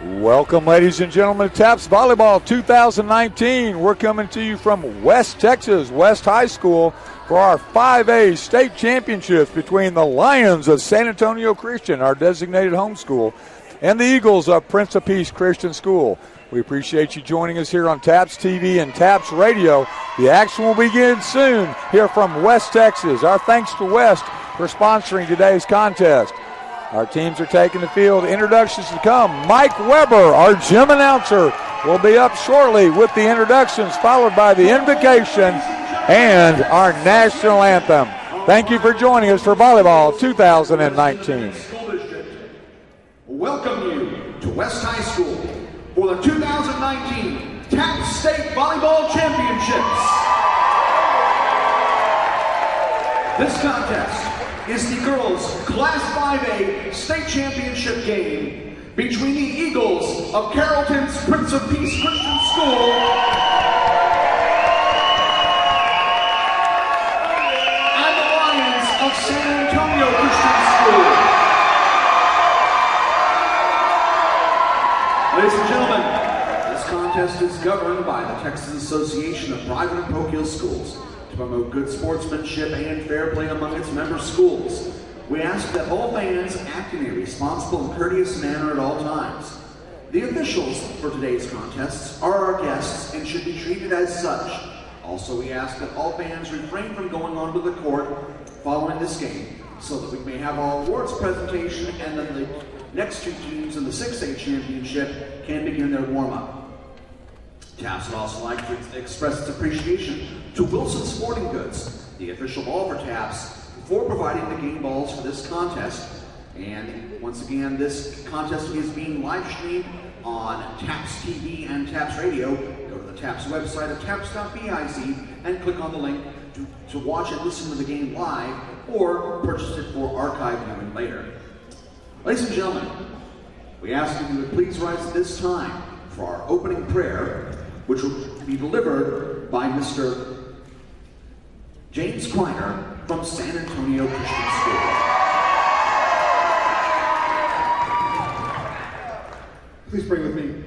Welcome, ladies and gentlemen, to TAPS Volleyball 2019. We're coming to you from West Texas, West High School, for our 5A state championships between the Lions of San Antonio Christian, our designated home school, and the Eagles of Prince of Peace Christian School. We appreciate you joining us here on TAPS TV and TAPS Radio. The action will begin soon here from West Texas. Our thanks to West for sponsoring today's contest. Our teams are taking the field. Introductions to come. Mike Weber, our gym announcer, will be up shortly with the introductions, followed by the invocation and our national anthem. Thank you for joining us for Volleyball 2019. Welcome you to West High School for the 2019 TAPS State Volleyball Championships. This contest is the girls' Class 5A state championship game between the Eagles of Carrollton's Prince of Peace Christian School and the Lions of San Antonio Christian School. Ladies and gentlemen, this contest is governed by the Texas Association of Private and Parochial Schools to promote good sportsmanship and fair play among its member schools. We ask that all fans act in a responsible and courteous manner at all times. The officials for today's contests are our guests and should be treated as such. Also, we ask that all fans refrain from going onto the court following this game so that we may have our awards presentation and then the next two teams in the 6A championship can begin their warm-up. TAPS would also like to express its appreciation to Wilson Sporting Goods, the official ball for TAPS, for providing the game balls for this contest. And once again, this contest is being live streamed on TAPS TV and TAPS Radio. Go to the TAPS website at taps.biz and click on the link to watch and listen to the game live or purchase it for archive viewing later. Ladies and gentlemen, we ask that you would please rise at this time for our opening prayer, which will be delivered by Mr. James Kleiner from San Antonio Christian School. Please pray with me.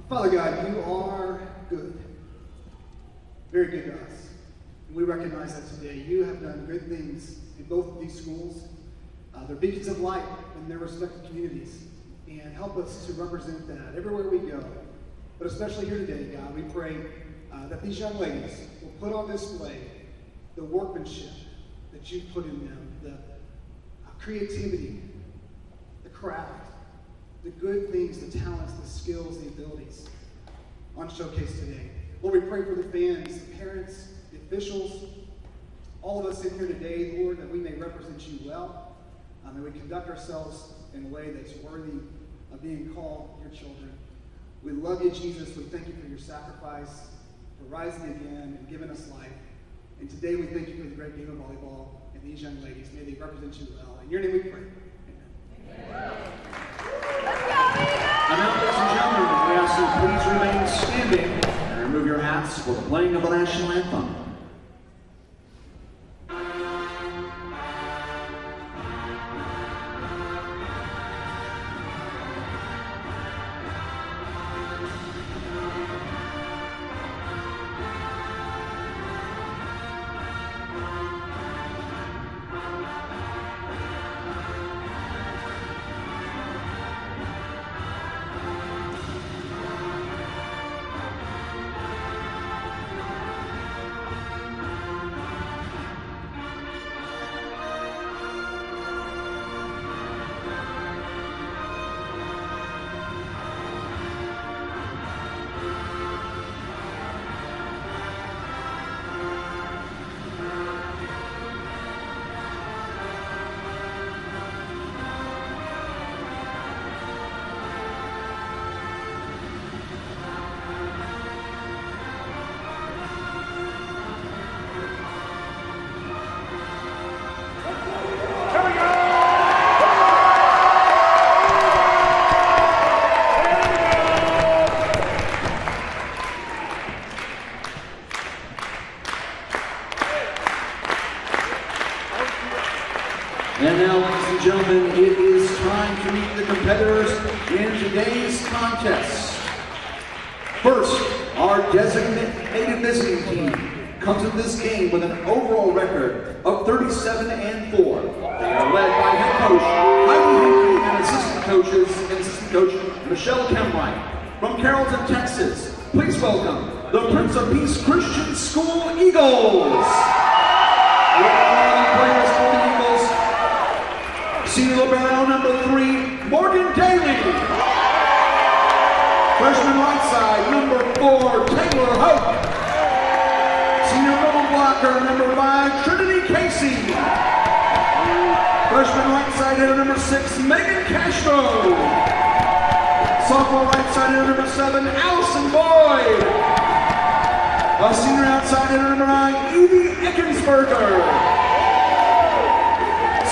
Father God, you are good, very good to us. And we recognize that today. You have done good things in both of these schools. They're beacons of light in their respective communities. And help us to represent that everywhere we go. But especially here today, God, we pray that these young ladies will put on display the workmanship that you put in them, the creativity, the craft, the good things, the talents, the skills, the abilities on showcase today. Lord, we pray for the fans, the parents, the officials, all of us in here today, Lord, that we may represent you well, and we conduct ourselves in a way that's worthy of being called your children. We love you, Jesus. We thank you for your sacrifice, for rising again and giving us life. And today we thank you for the great game of volleyball and these young ladies. May they represent you well. In your name we pray. Amen. And now, ladies and gentlemen, we ask you to please remain standing and remove your hats for the playing of the national anthem. time to meet the competitors in today's contest. First, our designated visiting team comes into this game with an overall record of 37-4. They are led by head coach Heidi Henke and assistant coach Michelle Kemwright. From Carrollton, Texas, please welcome the Prince of Peace Christian School Eagles. Players for the Eagles, senior libero number 3, Morgan Daly. Freshman right side, number 4, Taylor Hope. Senior middle blocker, number 5, Trinity Casey. Freshman right side hitter, number 6, Megan Castro. Sophomore right side hitter, number 7, Allison Boyd. A senior outside hitter, number 9, Evie Eckensberger.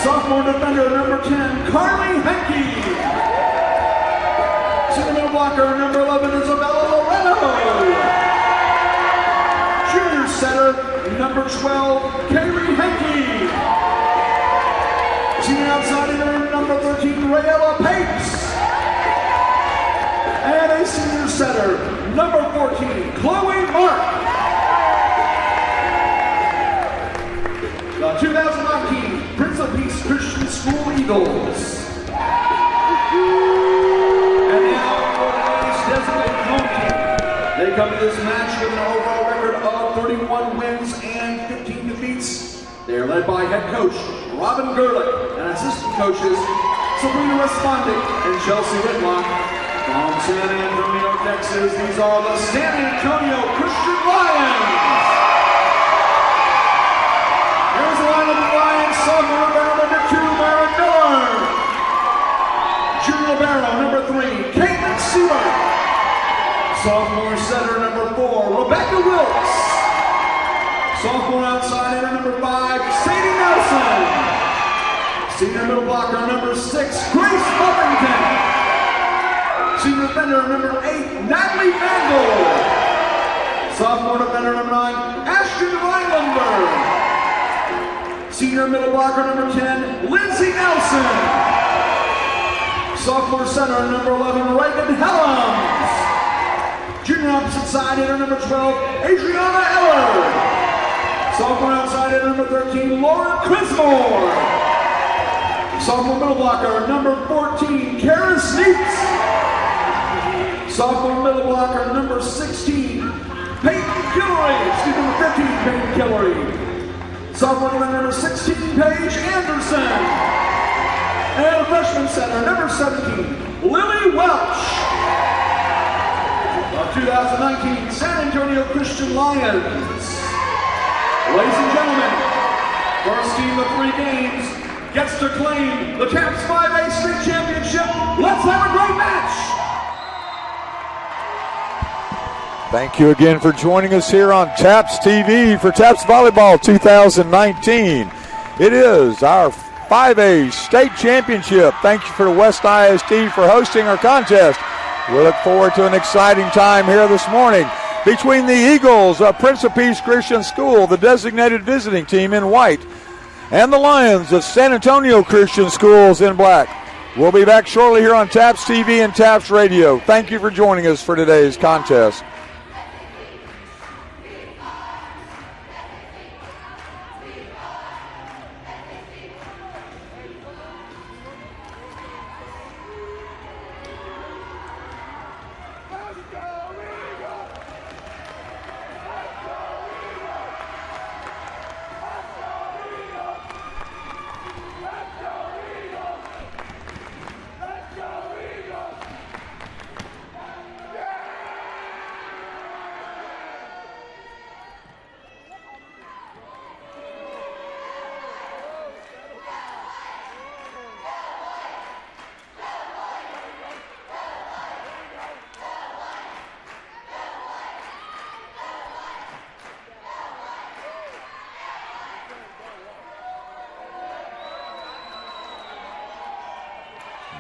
Sophomore defender, number 10, Carly Henke. Senior middle blocker, number 11, Isabella Loretto. Junior setter, number 12, Kaylee Henke. Senior outside hitter, number 13, Rayella Papes. And a senior setter, number 14, Chloe Mark. The 2019 Prince of Peace Christian School Eagles. And now for today's designated home team. They come to this match with an overall record of 31 wins and 15 defeats. They are led by head coach Robin Gerlich and assistant coaches Sabrina Respondic and Chelsea Whitlock. From San Antonio, Texas, these are the San Antonio Christian Lions. Here's the line of the Lions. Sophomore libero number 2, Maren Miller. Junior libero number 3, Caitlin Seaver. Sophomore setter number 4, Rebecca Wilkes. Sophomore outside hitter number 5, Sadie Nelson. Senior middle blocker number 6, Grace Buffington. Senior defender number 8, Natalie Mandel. Sophomore defender number 9, Ashton Rhinelander. Senior middle blocker number 10, Lindsay Nelson. Sophomore center number 11, Reagan Helms. Junior opposite side hitter number 12, Adriana Eller. Sophomore outside hitter number 13, Lauren Crismore. Sophomore middle blocker number 14, Kara Sneaks. Sophomore middle blocker number 16, Peyton Guillory. Number 15, Peyton Guillory. Sophomore number 16, Paige Anderson. And freshman center number 17, Lily Welch. The 2019 San Antonio Christian Lions. Ladies and gentlemen, first team of 3 games gets to claim the TAPS 5A State Championship. Let's have a great match. Thank you again for joining us here on TAPS TV for TAPS Volleyball 2019. It is our 5A State Championship. Thank you for the West ISD for hosting our contest. We look forward to an exciting time here this morning between the Eagles of Prince of Peace Christian School, the designated visiting team in white, and the Lions of San Antonio Christian Schools in black. We'll be back shortly here on TAPS TV and TAPS Radio. Thank you for joining us for today's contest.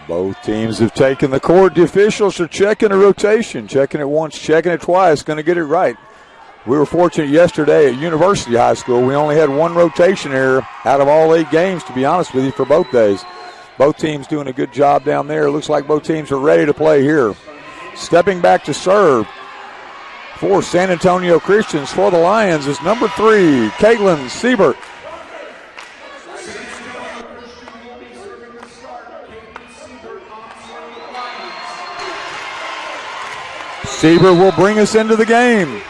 Both teams have taken the court. The officials are checking the rotation, checking it once, checking it twice, going to get it right. We were fortunate yesterday at University High School. We only had one rotation error out of all 8 games, to be honest with you, for both days. Both teams doing a good job down there. Looks like both teams are ready to play here. Stepping back to serve for San Antonio Christians for the Lions is number 3, Caitlin Siebert. Siebert will bring us into the game.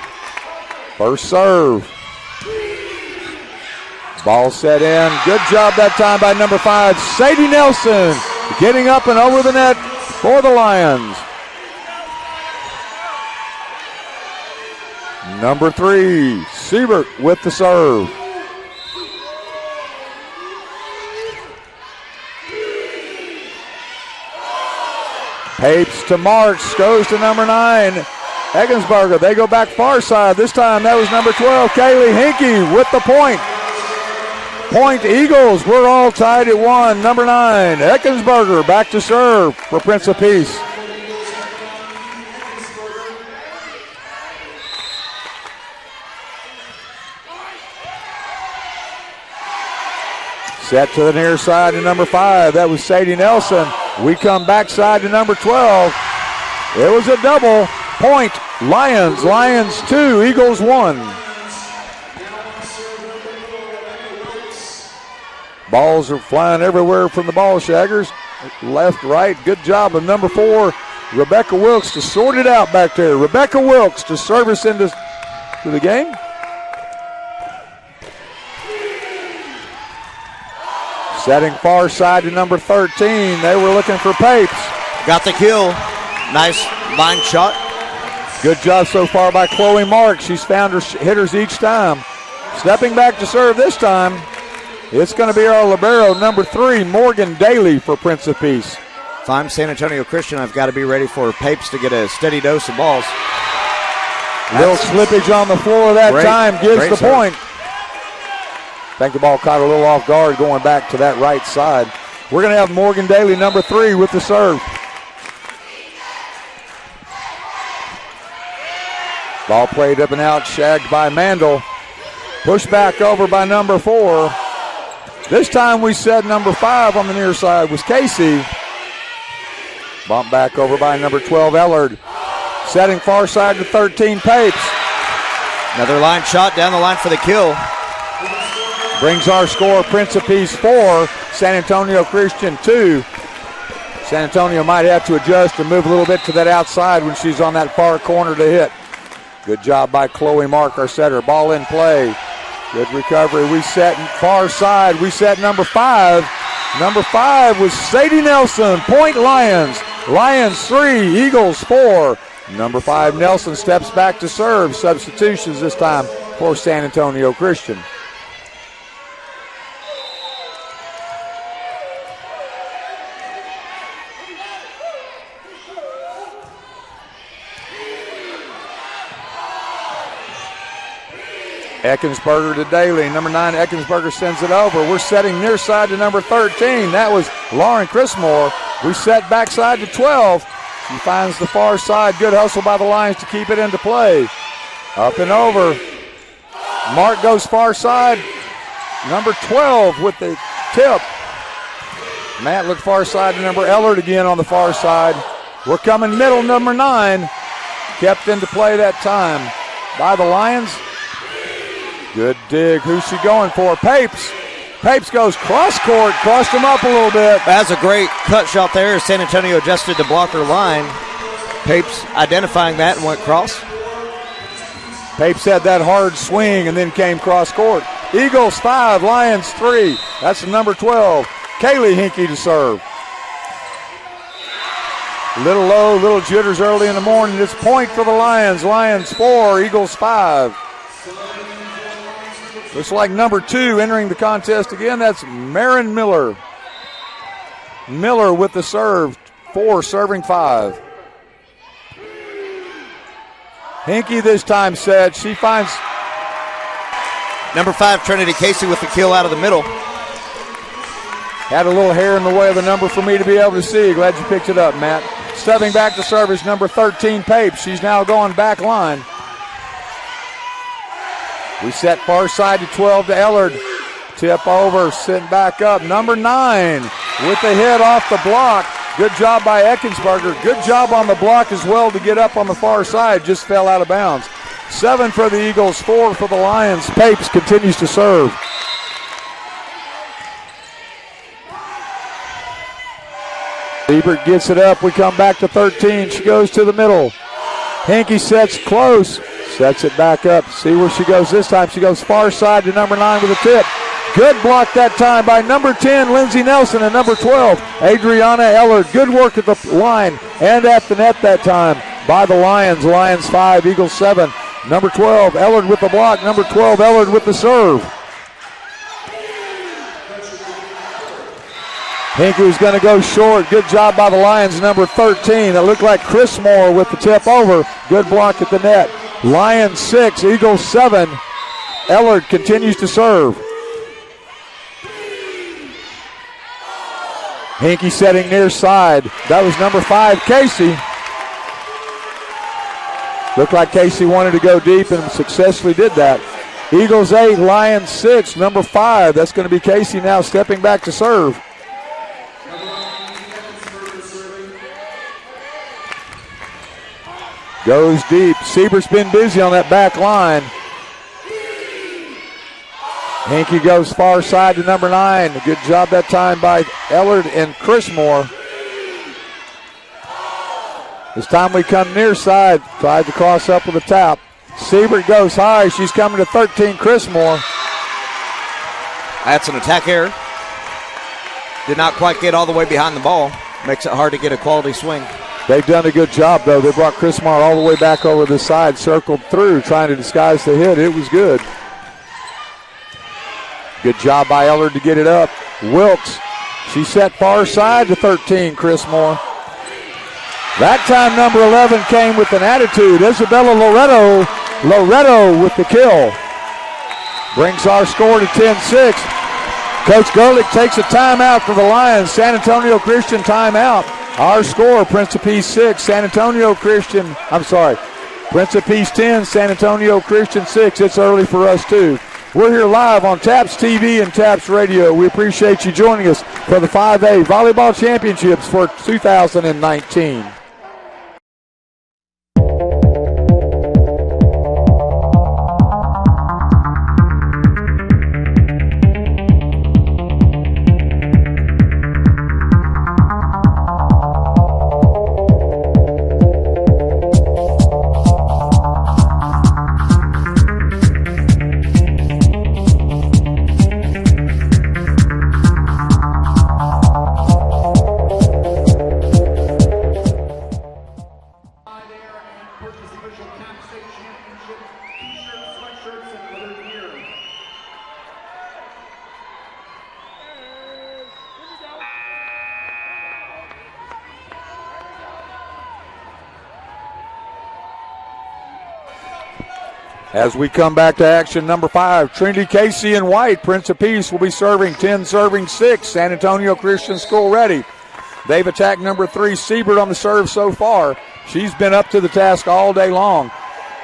First serve. Ball set in. Good job that time by number 5, Sadie Nelson, getting up and over the net for the Lions. Number 3, Siebert with the serve. Papes to Marks, goes to number 9, Eggensberger. They go back far side. This time that was number 12, Kaylee Hinkey with the point. Point Eagles, we're all tied at 1. Number 9, Eckensberger back to serve for Prince of Peace. Set to the near side to number 5. That was Sadie Nelson. We come backside to number 12. It was a double. Point Lions. Lions 2, Eagles 1. Balls are flying everywhere from the ball shaggers. Left, right. Good job of number 4, Rebecca Wilkes, to sort it out back there. Rebecca Wilkes to service into the game. Setting far side to number 13. They were looking for Papes. Got the kill. Nice line shot. Good job so far by Chloe Marks. She's found her hitters each time. Stepping back to serve this time, it's going to be our libero, number 3, Morgan Daly for Prince of Peace. If I'm San Antonio Christian, I've got to be ready for Papes to get a steady dose of balls. Little slippage on the floor that time gives the point. I think the ball caught a little off guard going back to that right side. We're going to have Morgan Daly, number 3, with the serve. Ball played up and out, shagged by Mandel. Pushed back over by number 4. This time we said number 5 on the near side was Casey. Bumped back over by number 12, Ellard. Setting far side to 13, Papes. Another line shot down the line for the kill. Brings our score, Prince of Peace 4, San Antonio Christian 2. San Antonio might have to adjust and move a little bit to that outside when she's on that far corner to hit. Good job by Chloe Mark, our setter. Ball in play. Good recovery. We set far side. We set number 5. Number 5 was Sadie Nelson. Point Lions. Lions 3, Eagles 4. Number 5, Nelson steps back to serve. Substitutions this time for San Antonio Christian. Eckensberger to Daly. Number 9, Eckensberger sends it over. We're setting near side to number 13. That was Lauren Chrismore. We set backside to 12. She finds the far side. Good hustle by the Lions to keep it into play. Up and over. Mark goes far side. Number 12 with the tip. Matt looked far side to number Ellard again on the far side. We're coming middle, number 9. Kept into play that time by the Lions. Good dig. Who's she going for? Papes. Papes goes cross court. Crossed him up a little bit. That's a great cut shot there as San Antonio adjusted to block her line. Papes identifying that and went cross. Papes had that hard swing and then came cross court. Eagles 5, Lions 3. That's the number 12. Kaylee Hinkey to serve. Little low, little jitters early in the morning. It's point for the Lions. Lions 4, Eagles 5. Looks like number 2 entering the contest again. That's Marin Miller. Miller with the serve. 4 serving 5. Hinkey this time set. She finds number 5, Trinity Casey with the kill out of the middle. Had a little hair in the way of the number for me to be able to see. Glad you picked it up, Matt. Stepping back to service, number 13, Papes. She's now going back line. We set far side to 12 to Ellard. Tip over, sitting back up. Number 9, with the hit off the block. Good job by Eckensberger. Good job on the block as well to get up on the far side. Just fell out of bounds. 7 for the Eagles, 4 for the Lions. Papes continues to serve. Siebert gets it up. We come back to 13. She goes to the middle. Hinkie sets close. Sets it back up. See where she goes this time. She goes far side to number 9 with a tip. Good block that time by number 10, Lindsey Nelson, and number 12, Adriana Ellard. Good work at the line and at the net that time by the Lions. Lions 5, Eagles 7. Number 12, Ellard with the block. Number 12, Ellard with the serve. Hinkie was going to go short. Good job by the Lions. Number 13, it looked like Chris Moore with the tip over. Good block at the net. Lions 6, Eagles 7. Ellard continues to serve. Hinkie setting near side. That was number 5, Casey. Looked like Casey wanted to go deep and successfully did that. Eagles 8, Lions 6, number 5. That's going to be Casey now stepping back to serve. Goes deep. Siebert's been busy on that back line. Hinkie goes far side to number 9. Good job that time by Ellard and Chris Moore. This time we come near side. Tried to cross up with a tap. Siebert goes high. She's coming to 13, Chris Moore. That's an attack error. Did not quite get all the way behind the ball. Makes it hard to get a quality swing. They've done a good job, though. They brought Chris Moore all the way back over the side, circled through, trying to disguise the hit. It was good. Good job by Ellard to get it up. Wilkes, she set far side to 13, Chris Moore. That time number 11 came with an attitude. Isabella Loretto with the kill. Brings our score to 10-6. Coach Gerlich takes a timeout for the Lions. San Antonio Christian timeout. Our score, Prince of Peace 6, Prince of Peace 10, San Antonio Christian 6. It's early for us too. We're here live on TAPS TV and TAPS Radio. We appreciate you joining us for the 5A Volleyball Championships for 2019. As we come back to action, number 5, Trinity Casey in white. Prince of Peace will be serving 10, serving 6. San Antonio Christian School ready. They've attacked number 3, Siebert, on the serve so far. She's been up to the task all day long.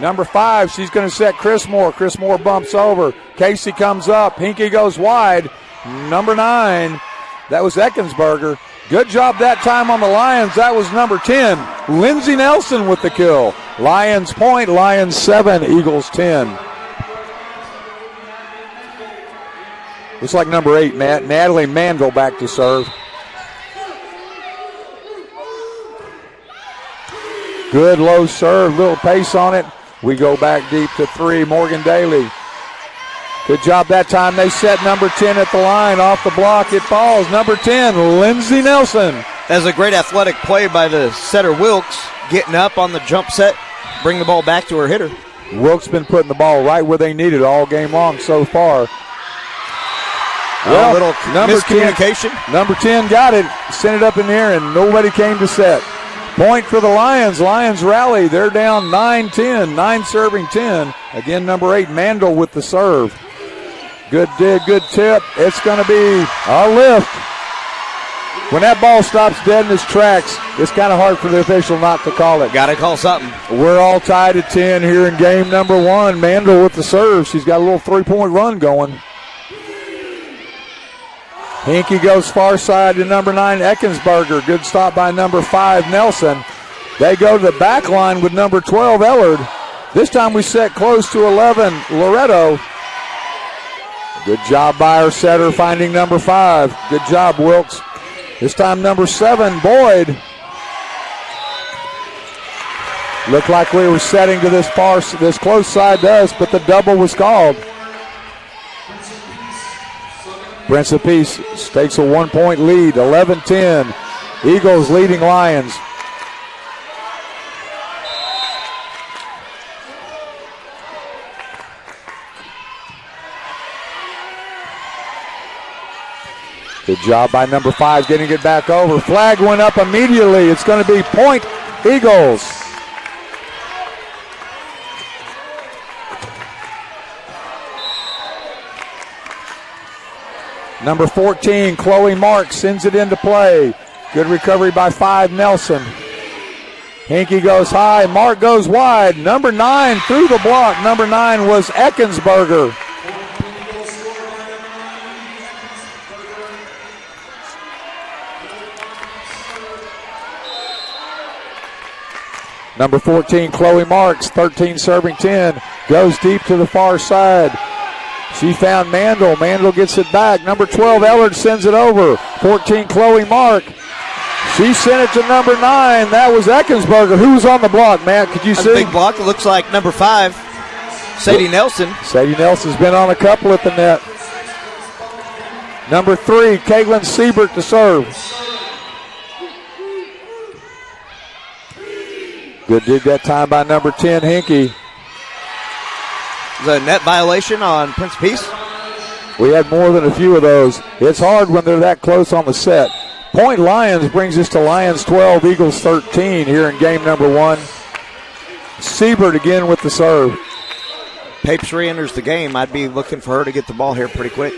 Number 5, she's going to set Chris Moore. Chris Moore bumps over. Casey comes up. Hinkie goes wide. Number 9, that was Eckensberger. Good job that time on the Lions. That was number 10, Lindsey Nelson with the kill. Lions point, Lions 7, Eagles 10. Looks like number 8, Natalie Manville back to serve. Good low serve, little pace on it. We go back deep to 3, Morgan Daly. Good job that time. They set number 10 at the line. Off the block, it falls. Number 10, Lindsey Nelson. That's a great athletic play by the setter Wilkes, getting up on the jump set, bring the ball back to her hitter. Wilkes been putting the ball right where they need it all game long so far. Well, a little miscommunication. Number 10 got it, sent it up in the air, and nobody came to set. Point for the Lions. Lions rally. They're down 9-10, 9 serving 10. Again, number 8, Mandel with the serve. Good dig, good tip. It's going to be a lift. When that ball stops dead in its tracks, it's kind of hard for the official not to call it. Got to call something. We're all tied at 10 here in game number 1. Mandel with the serve. She's got a little 3-point run going. Hinkie goes far side to number 9, Eckensberger. Good stop by number 5, Nelson. They go to the back line with number 12, Ellard. This time we set close to 11, Loretto. Good job by our setter finding number 5. Good job, Wilkes. This time number 7, Boyd. Looked like we were setting to this close side to us, but the double was called. Prince of Peace takes a 1-point lead, 11-10. Eagles leading Lions. Good job by number 5 getting it back over. Flag went up immediately. It's going to be point Eagles. Number 14, Chloe Marks sends it into play. Good recovery by 5, Nelson. Hinkie goes high. Mark goes wide. Number 9 through the block. Number 9 was Eckensberger. Number 14, Chloe Marks, 13 serving 10, goes deep to the far side. She found Mandel. Mandel gets it back. Number 12, Ellard sends it over. 14, Chloe Mark. She sent it to number 9. That was Eckensberger. Who was on the block, Matt? Could you see? Big block. It looks like number 5, Sadie Nelson. Sadie Nelson's been on a couple at the net. Number 3, Caitlin Siebert to serve. Good dig that time by number 10, Hinkie. The net violation on Prince of Peace. We had more than a few of those. It's hard when they're that close on the set. Point Lions brings us to Lions 12, Eagles 13 here in game number 1. Siebert again with the serve. Papes re-enters the game. I'd be looking for her to get the ball here pretty quick.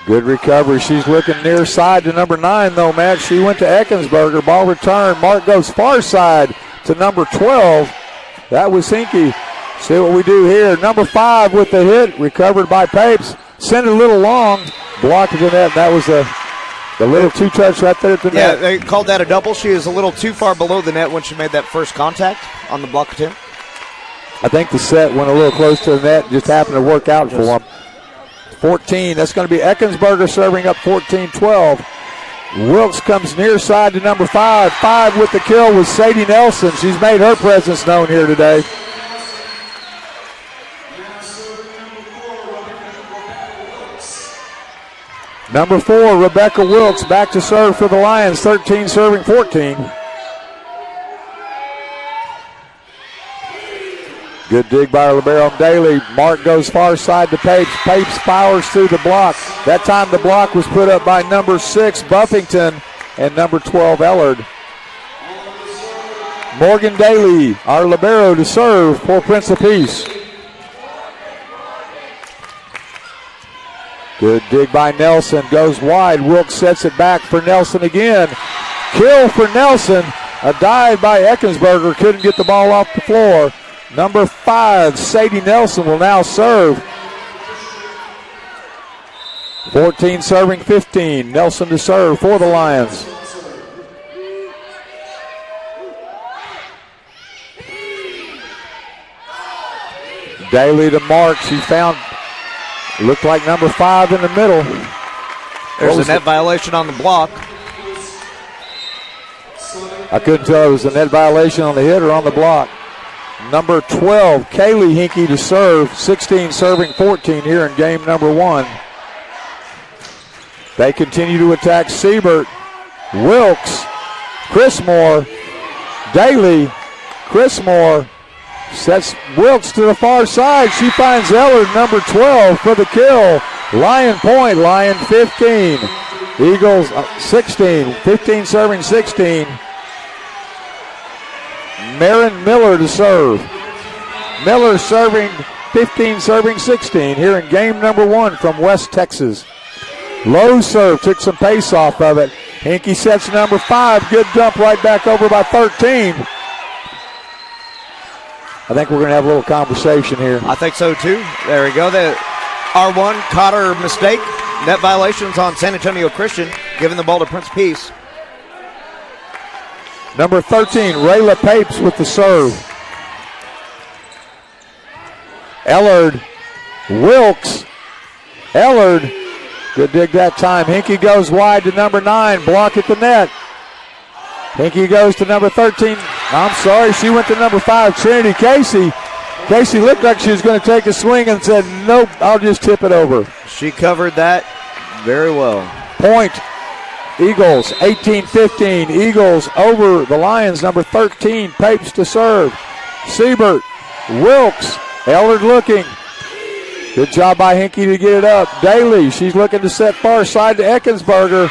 Good recovery. She's looking near side to number 9, though, Matt. She went to Eckensberger. Ball returned. Mark goes far side to number 12. That was Hinkie. See what we do here. Number 5 with the hit. Recovered by Papes. Sent it a little long. Blocked the net. That was the little two-touch right there at the net. Yeah, they called that a double. She was a little too far below the net when she made that first contact on the block attempt. I think the set went a little close to the net. Just happened to work out for them. 14. That's going to be Eckensberger serving up 14-12. Wilkes comes near side to number 5. 5 with the kill was Sadie Nelson. She's made her presence known here today. Number 4, Rebecca Wilkes back to serve for the Lions. 13 serving 14. Good dig by libero Daly. Mark goes far side to Papes. Papes powers through the block. That time the block was put up by number 6, Buffington, and number 12, Ellard. Morgan Daly, our libero, to serve for Prince of Peace. Good dig by Nelson. Goes wide. Wilkes sets it back for Nelson again. Kill for Nelson. A dive by Eckensberger. Couldn't get the ball off the floor. Number 5, Sadie Nelson, will now serve. 14 serving 15. Nelson to serve for the Lions. Daly to Mark. She found, looked like number 5 in the middle. There's a net violation on the block. I couldn't tell if it was a net violation on the hit or on the block. Number 12, Kaylee Hinkie to serve. 16 serving 14 here in game number 1. They continue to attack Siebert, Wilkes, Chrismore, Daly. Chrismore sets Wilkes to the far side. She finds Ellard, number 12, for the kill. Lion point, Lion 15. Eagles 16, 15 serving 16. Marin Miller to serve. Miller serving 15, serving 16 here in game number 1 from West Texas. Low serve, took some pace off of it. Hinkie sets number 5. Good dump right back over by 13. I think we're going to have a little conversation here. I think so too. There we go. The R1 caught her mistake. net violations on San Antonio Christian, giving the ball to Prince Peace. Number 13, Rayla Papes with the serve. Ellard, Wilkes, Ellard, good dig that time. Hinkie goes wide to number 9, block at the net. Hinkie goes to number 13. I'm sorry, she went to number 5, Trinity Casey. Casey looked like she was going to take a swing and said, nope, I'll just tip it over. She covered that very well. Point, Eagles, 18-15. Eagles over the Lions, number 13, Papes to serve. Siebert, Wilkes, Ellard looking. Good job by Hinkie to get it up. Daly, she's looking to set far side to Eckensberger.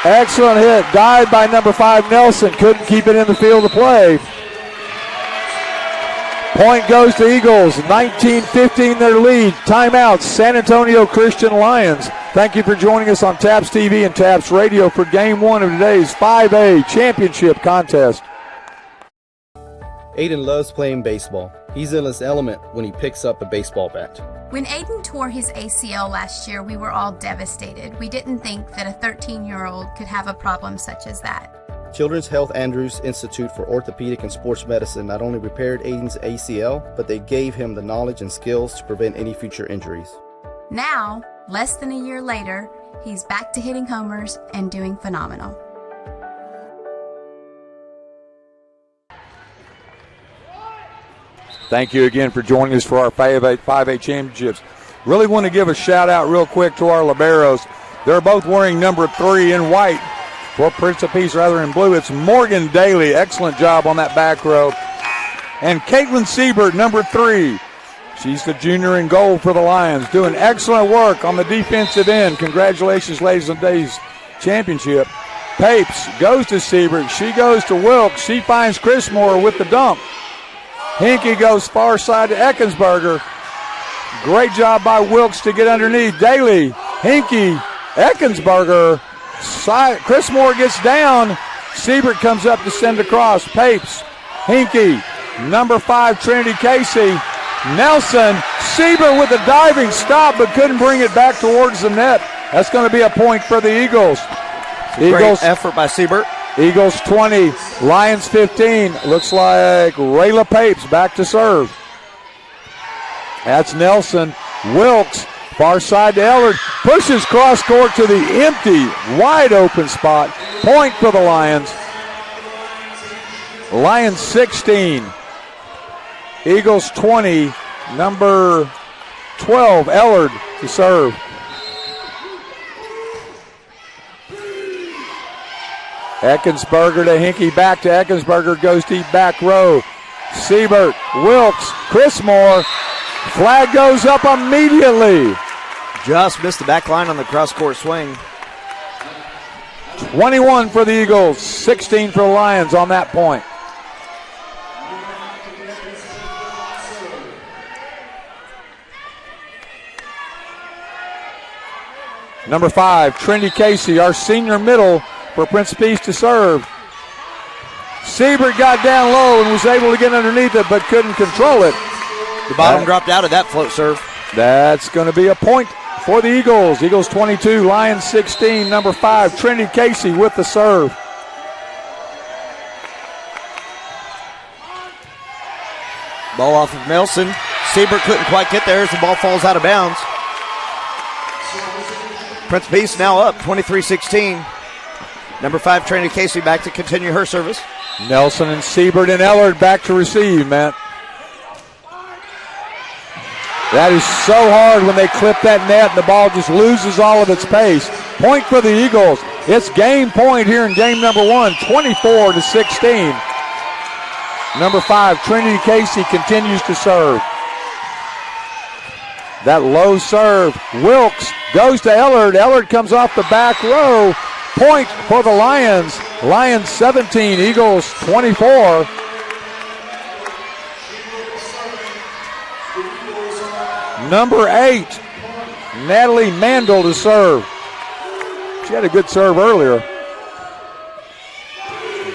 Excellent hit, dived by number 5, Nelson. Couldn't keep it in the field of play. Point goes to Eagles, 19-15 their lead. Timeout, San Antonio Christian Lions. Thank you for joining us on TAPS TV and TAPS Radio for Game 1 of today's 5A Championship contest. Aiden loves playing baseball. He's in his element when he picks up a baseball bat. When Aiden tore his ACL last year, we were all devastated. We didn't think that a 13-year-old could have a problem such as that. Children's Health Andrews Institute for Orthopedic and Sports Medicine not only repaired Aiden's ACL, but they gave him the knowledge and skills to prevent any future injuries. Now, less than a year later, he's back to hitting homers and doing phenomenal. Thank you again for joining us for our 5A championships. Really want to give a shout out real quick to our liberos. They're both wearing number 3 in white. For Prince of Peace, rather in blue, it's Morgan Daly. Excellent job on that back row. And Caitlin Siebert, number 3. She's the junior in goal for the Lions, doing excellent work on the defensive end. Congratulations, ladies and days championship. Papes goes to Siebert. She goes to Wilkes. She finds Chrismore with the dump. Hinkie goes far side to Eckensberger. Great job by Wilkes to get underneath. Daly, Hinkie, Eckensberger. Chrismore gets down. Siebert comes up to send across. Papes, Hinkie, number 5, Trinity Casey. Nelson, Siebert with a diving stop but couldn't bring it back towards the net. That's going to be a point for the Eagles. Great effort by Siebert. Eagles 20, Lions 15. Looks like Rayla Papes back to serve. That's Nelson. Wilkes, far side to Ellard. Pushes cross court to the empty, wide open spot. Point for the Lions. Lions 16. Eagles 20. Number 12, Ellard to serve. Eckensberger to Hinkie, back to Eckensberger, goes deep back row. Siebert, Wilkes, Chrismore. Flag goes up immediately. Just missed the back line on the cross-court swing. 21 for the Eagles, 16 for the Lions on that point. Number 5, Trinity Casey, our senior middle, for Prince of Peace to serve. Siebert got down low and was able to get underneath it, but couldn't control it. The bottom dropped out of that float serve. That's going to be a point for the Eagles. Eagles 22, Lions 16. Number 5, Trinity Casey with the serve. Ball off of Nelson. Siebert couldn't quite get there as the ball falls out of bounds. Prince of Peace now up 23-16. Number 5, Trinity Casey back to continue her service. Nelson and Siebert and Ellard back to receive, Matt. That is so hard when they clip that net and the ball just loses all of its pace. Point for the Eagles. It's game point here in game number 1, 24-16. Number 5, Trinity Casey continues to serve. That low serve. Wilkes goes to Ellard. Ellard comes off the back row. Point for the Lions. Lions 17, Eagles 24. Number 8, Natalie Mandel to serve. She had a good serve earlier.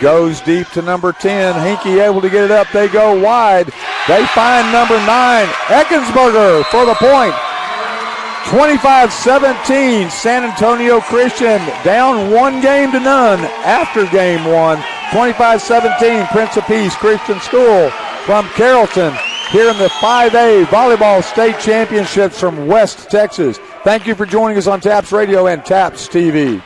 Goes deep to number 10. Hinkie able to get it up. They go wide. They find number 9, Eckensberger, for the point. 25-17, San Antonio Christian down 1 game to none after game 1. 25-17, Prince of Peace Christian School from Carrollton here in the 5A Volleyball State Championships from West Texas. Thank you for joining us on TAPS Radio and TAPS TV.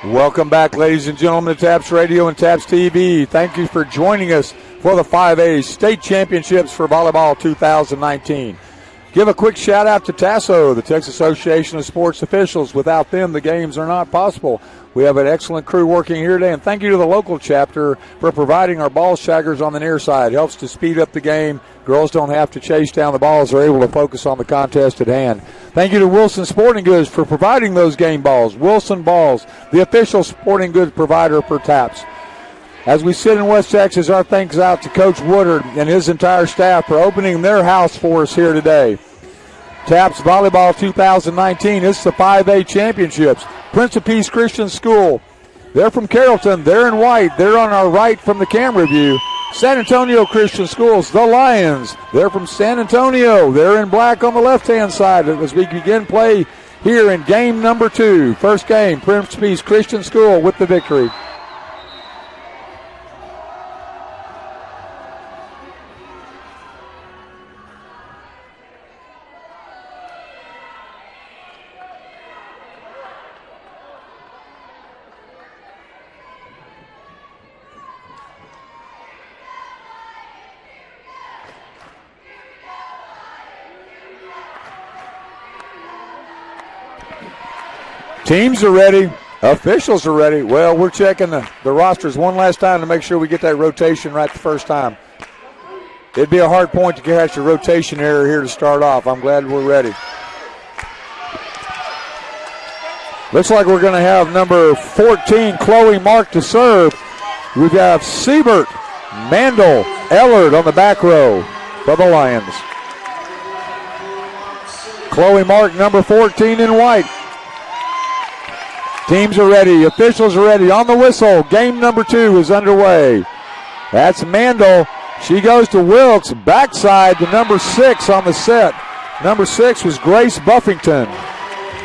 Welcome back, ladies and gentlemen, to TAPS Radio and TAPS TV. Thank you for joining us for the 5A State Championships for Volleyball 2019. Give a quick shout out to TASO, the Texas Association of Sports Officials. Without them, the games are not possible. We have an excellent crew working here today, and thank you to the local chapter for providing our ball shaggers on the near side. Helps to speed up the game. Girls don't have to chase down the balls. They're able to focus on the contest at hand. Thank you to Wilson Sporting Goods for providing those game balls. Wilson Balls, the official sporting goods provider for TAPS. As we sit in West Texas, our thanks out to Coach Woodard and his entire staff for opening their house for us here today. TAPS Volleyball 2019, it's the 5A Championships. Prince of Peace Christian School, they're from Carrollton. They're in white. They're on our right from the camera view. San Antonio Christian Schools, the Lions, they're from San Antonio. They're in black on the left-hand side as we begin play here in game number 2. First game, Prince of Peace Christian School with the victory. Teams are ready. Officials are ready. Well, we're checking the rosters one last time to make sure we get that rotation right the first time. It'd be a hard point to catch a rotation error here to start off. I'm glad we're ready. Looks like we're going to have number 14, Chloe Mark, to serve. We have Siebert, Mandel, Ellard on the back row for the Lions. Chloe Mark, number 14 in white. Teams are ready. Officials are ready. On the whistle, game number 2 is underway. That's Mandel. She goes to Wilkes. Backside to number 6 on the set. Number 6 was Grace Buffington.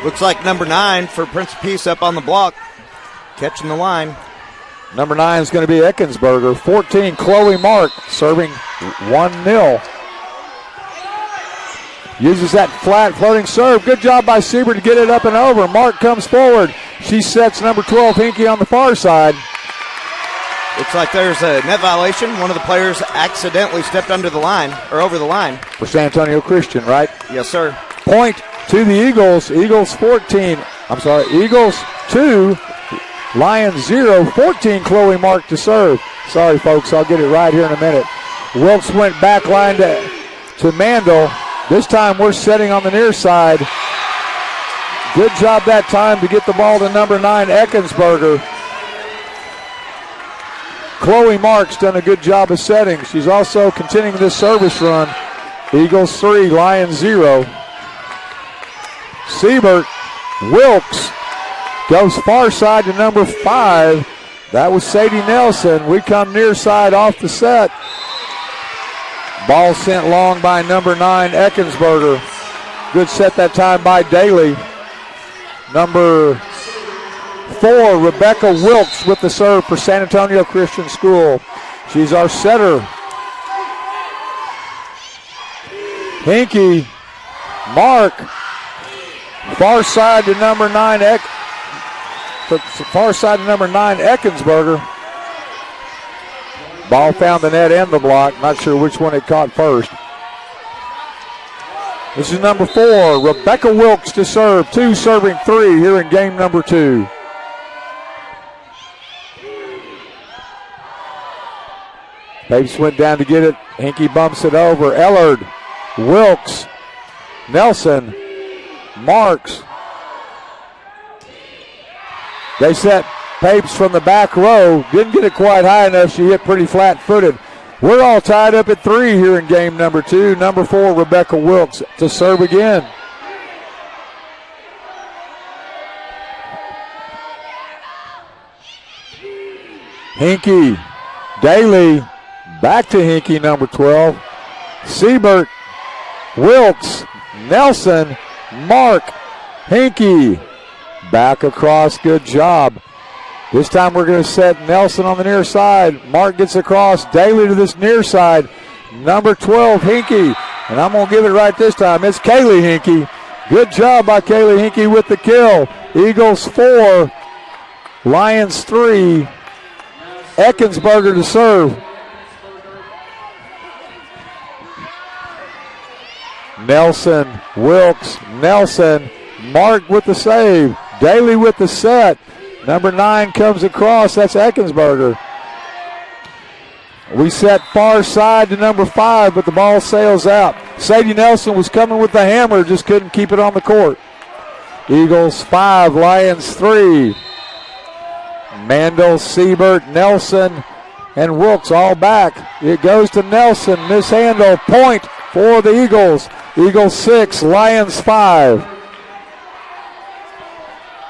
Looks like number 9 for Prince of Peace up on the block, catching the line. Number 9 is going to be Eckensberger. 14, Chloe Mark, serving 1-0. Uses that flat floating serve. Good job by Siebert to get it up and over. Mark comes forward. She sets number 12, Hinkie, on the far side. Looks like there's a net violation. One of the players accidentally stepped under the line, or over the line. For San Antonio Christian, right? Yes, sir. Point to the Eagles. Eagles 2, Lions 0. 14, Chloe Mark to serve. Sorry, folks, I'll get it right here in a minute. Wilkes went back line to Mandel. This time we're setting on the near side. Good job that time to get the ball to number 9, Eckensberger. Chloe Marks done a good job of setting. She's also continuing this service run. Eagles 3, Lions 0. Siebert, Wilkes goes far side to number 5. That was Sadie Nelson. We come near side off the set. Ball sent long by number 9, Eckensberger. Good set that time by Daly. Number 4, Rebecca Wilkes with the serve for San Antonio Christian School. She's our setter. Hinkie, Mark, far side to number 9, Eckensberger. Ball found the net and the block. Not sure which one it caught first. This is number 4, Rebecca Wilkes to serve. 2 serving 3 here in game number 2. Papes went down to get it. Hinkie bumps it over. Ellard, Wilkes, Nelson, Marks. They set Papes from the back row. Didn't get it quite high enough. She hit pretty flat-footed. We're all tied up at 3 here in game number 2. Number 4, Rebecca Wilkes to serve again. Hinkie, Daly, back to Hinkie, number 12. Siebert, Wilkes, Nelson, Mark, Hinkie. Back across, good job. This time we're going to set Nelson on the near side. Mark gets across, Daly to this near side. Number 12, Hinkie. And I'm going to give it right this time. It's Kaylee Hinkie. Good job by Kaylee Hinkie with the kill. Eagles 4, Lions 3. Eckensberger to serve. Nelson, Wilkes, Nelson, Mark with the save. Daly with the set. Number 9 comes across. That's Eckensberger. We set far side to number 5, but the ball sails out. Sadie Nelson was coming with the hammer, just couldn't keep it on the court. Eagles 5, Lions 3. Mandel, Siebert, Nelson, and Wilkes all back. It goes to Nelson. Mishandle. Point for the Eagles. Eagles 6, Lions 5.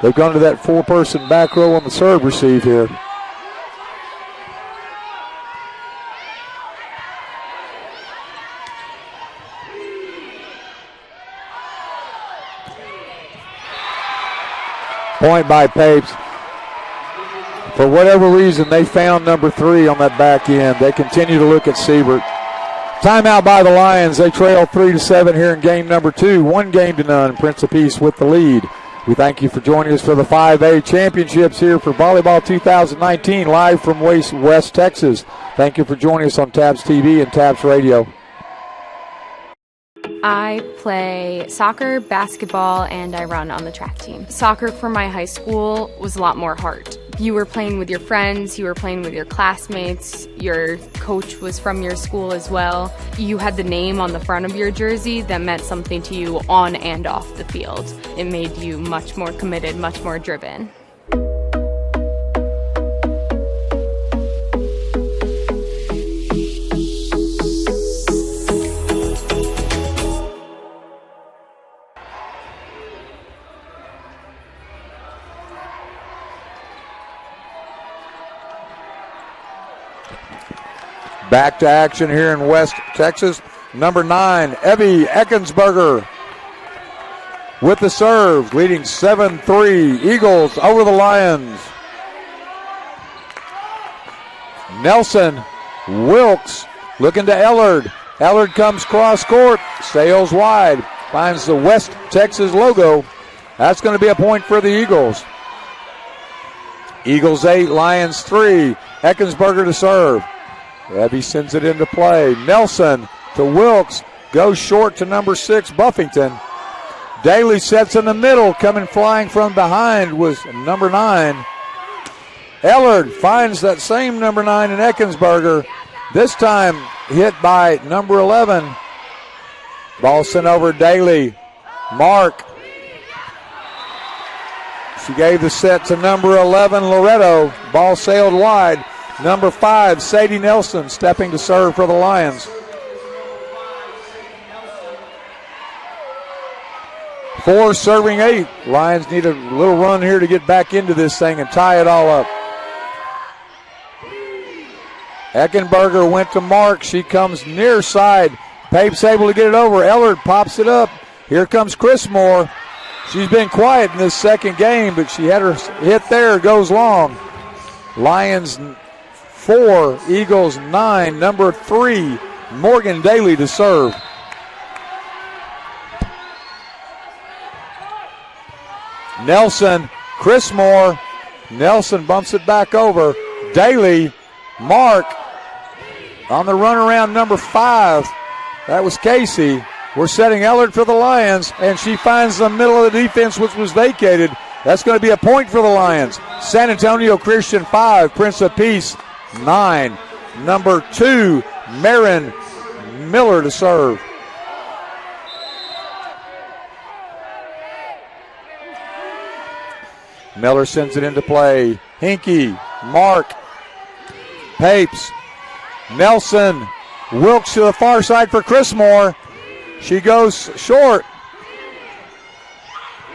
They've gone to that 4-person back row on the serve receive here. Point by Papes. For whatever reason, they found number 3 on that back end. They continue to look at Siebert. Timeout by the Lions. They trail 3-7 here in game number 2. 1-0. Prince of Peace with the lead. We thank you for joining us for the 5A championships here for Volleyball 2019, live from West Texas. Thank you for joining us on Tabs TV and Tabs Radio. I play soccer, basketball, and I run on the track team. Soccer for my high school was a lot more hard. You were playing with your friends, you were playing with your classmates, your coach was from your school as well. You had the name on the front of your jersey that meant something to you on and off the field. It made you much more committed, much more driven. Back to action here in West Texas. Number 9, Evie Eckensberger with the serve, leading 7-3. Eagles over the Lions. Nelson, Wilkes, looking to Ellard. Ellard comes cross court, sails wide, finds the West Texas logo. That's going to be a point for the Eagles. Eagles 8, Lions 3. Eckensberger to serve. Evie sends it into play. Nelson to Wilkes. Goes short to number 6, Buffington. Daly sets in the middle. Coming flying from behind was number 9. Ellard finds that same number 9 in Eckensberger. This time hit by number 11. Ball sent over Daly. Mark. She gave the set to number 11, Loretto. Ball sailed wide. number 5, Sadie Nelson, stepping to serve for the Lions. 4 serving 8. Lions need a little run here to get back into this thing and tie it all up. Eckenberger went to Mark. She comes near side. Pape's able to get it over. Ellard pops it up. Here comes Chris Moore. She's been quiet in this second game, but she had her hit there, goes long. Lions 4, Eagles 9, number 3, Morgan Daly to serve. Nelson, Chris Moore. Nelson bumps it back over. Daly, Mark on the run around number 5. That was Casey. We're setting Ellard for the Lions, and she finds the middle of the defense, which was vacated. That's going to be a point for the Lions. San Antonio Christian 5, Prince of Peace 9. Number 2, Marin Miller to serve. Miller sends it into play. Hinkie, Mark, Papes, Nelson, Wilkes to the far side for Chris Moore. She goes short.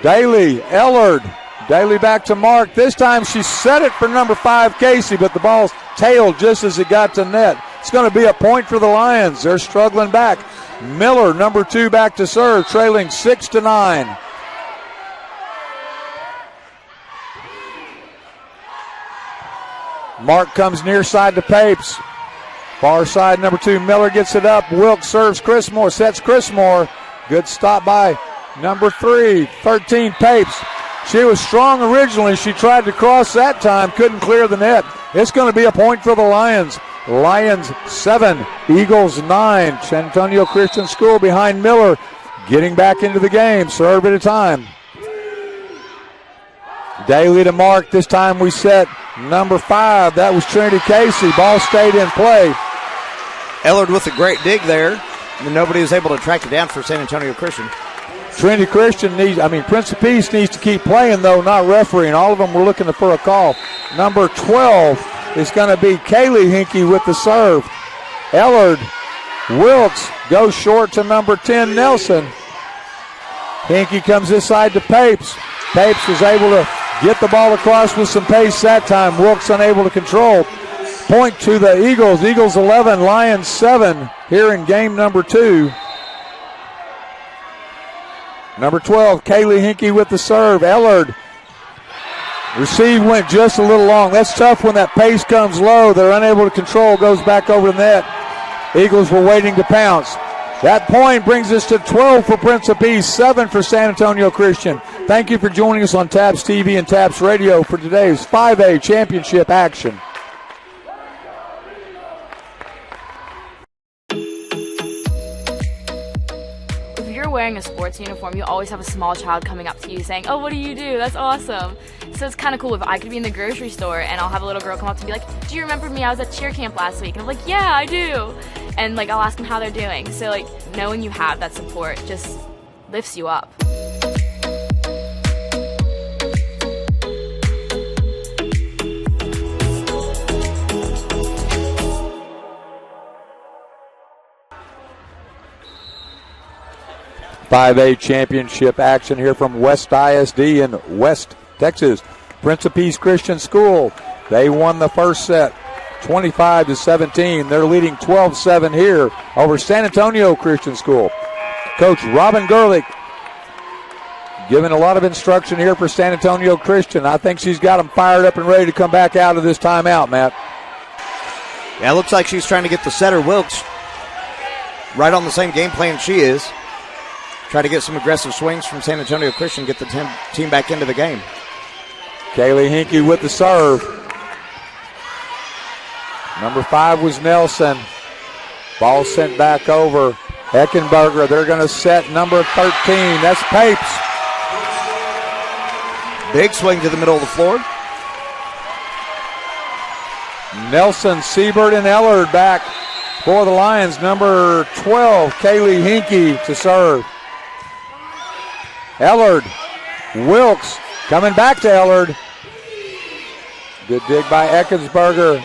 Daly, Ellard. Daly back to Mark. This time she set it for number 5, Casey, but the ball's tailed just as it got to net. It's going to be a point for the Lions. They're struggling back. Miller, number 2, back to serve, trailing 6-9. Mark comes near side to Papes. Far side, number 2, Miller gets it up. Wilkes serves Chris Moore, sets Chris Moore. Good stop by number 3, 13, Papes. She was strong originally. She tried to cross that time, couldn't clear the net. It's going to be a point for the Lions. Lions 7, Eagles 9. San Antonio Christian School behind Miller, getting back into the game, serve at a time. Daly to Mark. This time we set number 5. That was Trinity Casey. Ball stayed in play. Ellard with a great dig there, and nobody was able to track it down for San Antonio Christian. Trinity Christian Prince of Peace needs to keep playing, though, not refereeing. All of them were looking for a call. Number 12 is going to be Kaylee Hinkie with the serve. Ellard, Wilkes goes short to number 10, Nelson. Hinkie comes this side to Papes. Papes was able to get the ball across with some pace that time. Wilkes unable to control. Point to the Eagles. Eagles 11, Lions 7 here in game number 2. Number 12, Kaylee Hinkie with the serve. Ellard. Receive went just a little long. That's tough when that pace comes low. They're unable to control. Goes back over the net. Eagles were waiting to pounce. That point brings us to 12 for Prince of Peace, 7 for San Antonio Christian. Thank you for joining us on TAPS TV and TAPS Radio for today's 5A championship action. If you're wearing a sports uniform, you always have a small child coming up to you saying, "Oh, what do you do? That's awesome." So it's kind of cool if I could be in the grocery store and I'll have a little girl come up to me like, "Do you remember me? I was at cheer camp last week." And I'm like, "Yeah, I do." And like I'll ask them how they're doing. So like knowing you have that support just lifts you up. .5A championship action here from West ISD in West Texas. Prince of Peace Christian School. They won the first set 25-17. They're leading 12-7 here over San Antonio Christian School. Coach Robin Gerlich giving a lot of instruction here for San Antonio Christian. I think she's got them fired up and ready to come back out of this timeout, Matt. Yeah, it looks like she's trying to get the setter, Wilkes, right on the same game plan she is. Try to get some aggressive swings from San Antonio Christian, get the team back into the game. Kaylee Hinkie with the serve. Number 5 was Nelson. Ball sent back over. Eckenberger, they're going to set number 13. That's Papes. Big swing to the middle of the floor. Nelson, Siebert, and Ellard back for the Lions. Number 12, Kaylee Hinkie to serve. Ellard, Wilkes coming back to Ellard. Good dig by Eckensberger.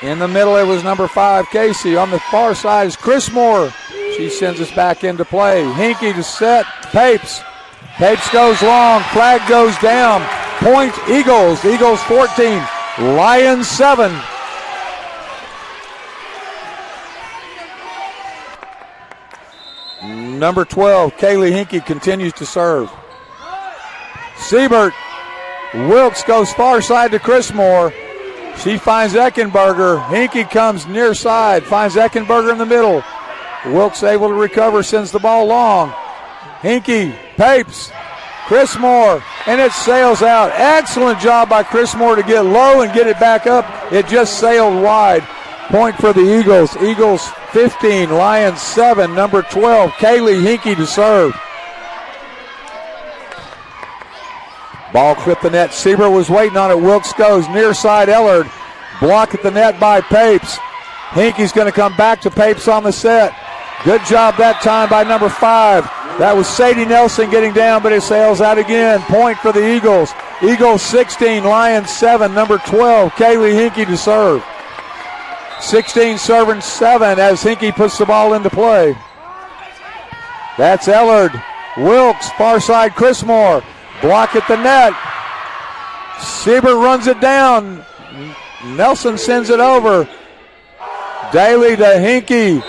In the middle, it was number 5, Casey. On the far side is Chris Moore. She sends us back into play. Hinkie to set. Papes. Papes goes long. Flag goes down. Point Eagles. Eagles 14. Lions 7. Number 12, Kaylee Hinkie continues to serve. Siebert. Wilkes goes far side to Chris Moore. She finds Eckenberger. Hinkie comes near side. Finds Eckenberger in the middle. Wilkes able to recover, sends the ball long. Hinkie, Papes, Chris Moore, and it sails out. Excellent job by Chris Moore to get low and get it back up. It just sailed wide. Point for the Eagles. Eagles 15, Lions 7. Number 12, Kaylee Hinkie to serve. Ball clipped the net. Siebert was waiting on it. Wilkes goes near side. Ellard. Block at the net by Papes. Hinkie's going to come back to Papes on the set. Good job that time by number 5. That was Sadie Nelson getting down, but it sails out again. Point for the Eagles. Eagles 16, Lions 7. Number 12, Kaylee Hinkie to serve. 16 serving 7 as Hinkie puts the ball into play. That's Ellard. Wilkes, far side, Chris Moore. Block at the net. Siebert runs it down. Nelson sends it over. Daly to Hinkie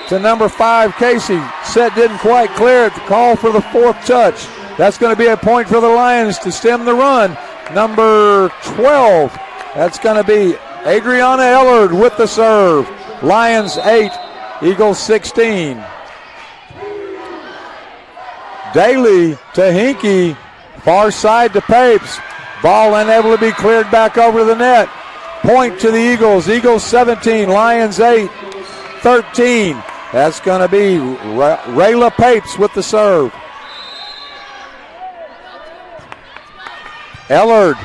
to number 5, Casey. Set didn't quite clear it. The call for the 4th touch. That's going to be a point for the Lions to stem the run. Number 12. That's going to be Adriana Ellard with the serve. Lions 8, Eagles 16. Daly to Hinkie. Far side to Papes. Ball unable to be cleared back over the net. Point to the Eagles. Eagles 17, Lions 8, 13. That's going to be Rayla Papes with the serve. Ellard.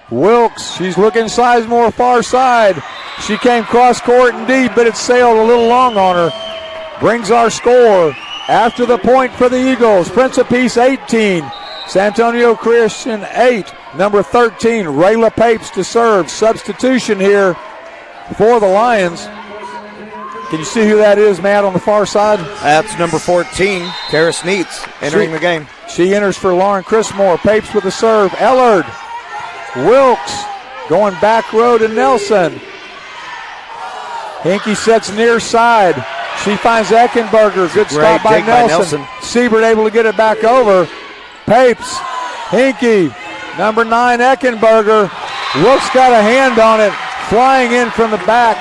Wilkes. She's looking Sizemore far side. She came cross court and deep, but it sailed a little long on her. Brings our score after the point for the Eagles. Prince of Peace 18. San Antonio Christian 8. Number 13, Rayla Papes to serve. Substitution here for the Lions. Can you see who that is, Matt, on the far side? That's number 14, Karis Neitz, entering the game. She enters for Lauren Chrismore. Papes with the serve. Ellard. Wilkes going back row to Nelson. Hinkie sets near side. She finds Eckenberger. Good stop by Nelson. Siebert able to get it back over. Papes, Hinkie, number 9, Eckenberger. Wilkes got a hand on it. Flying in from the back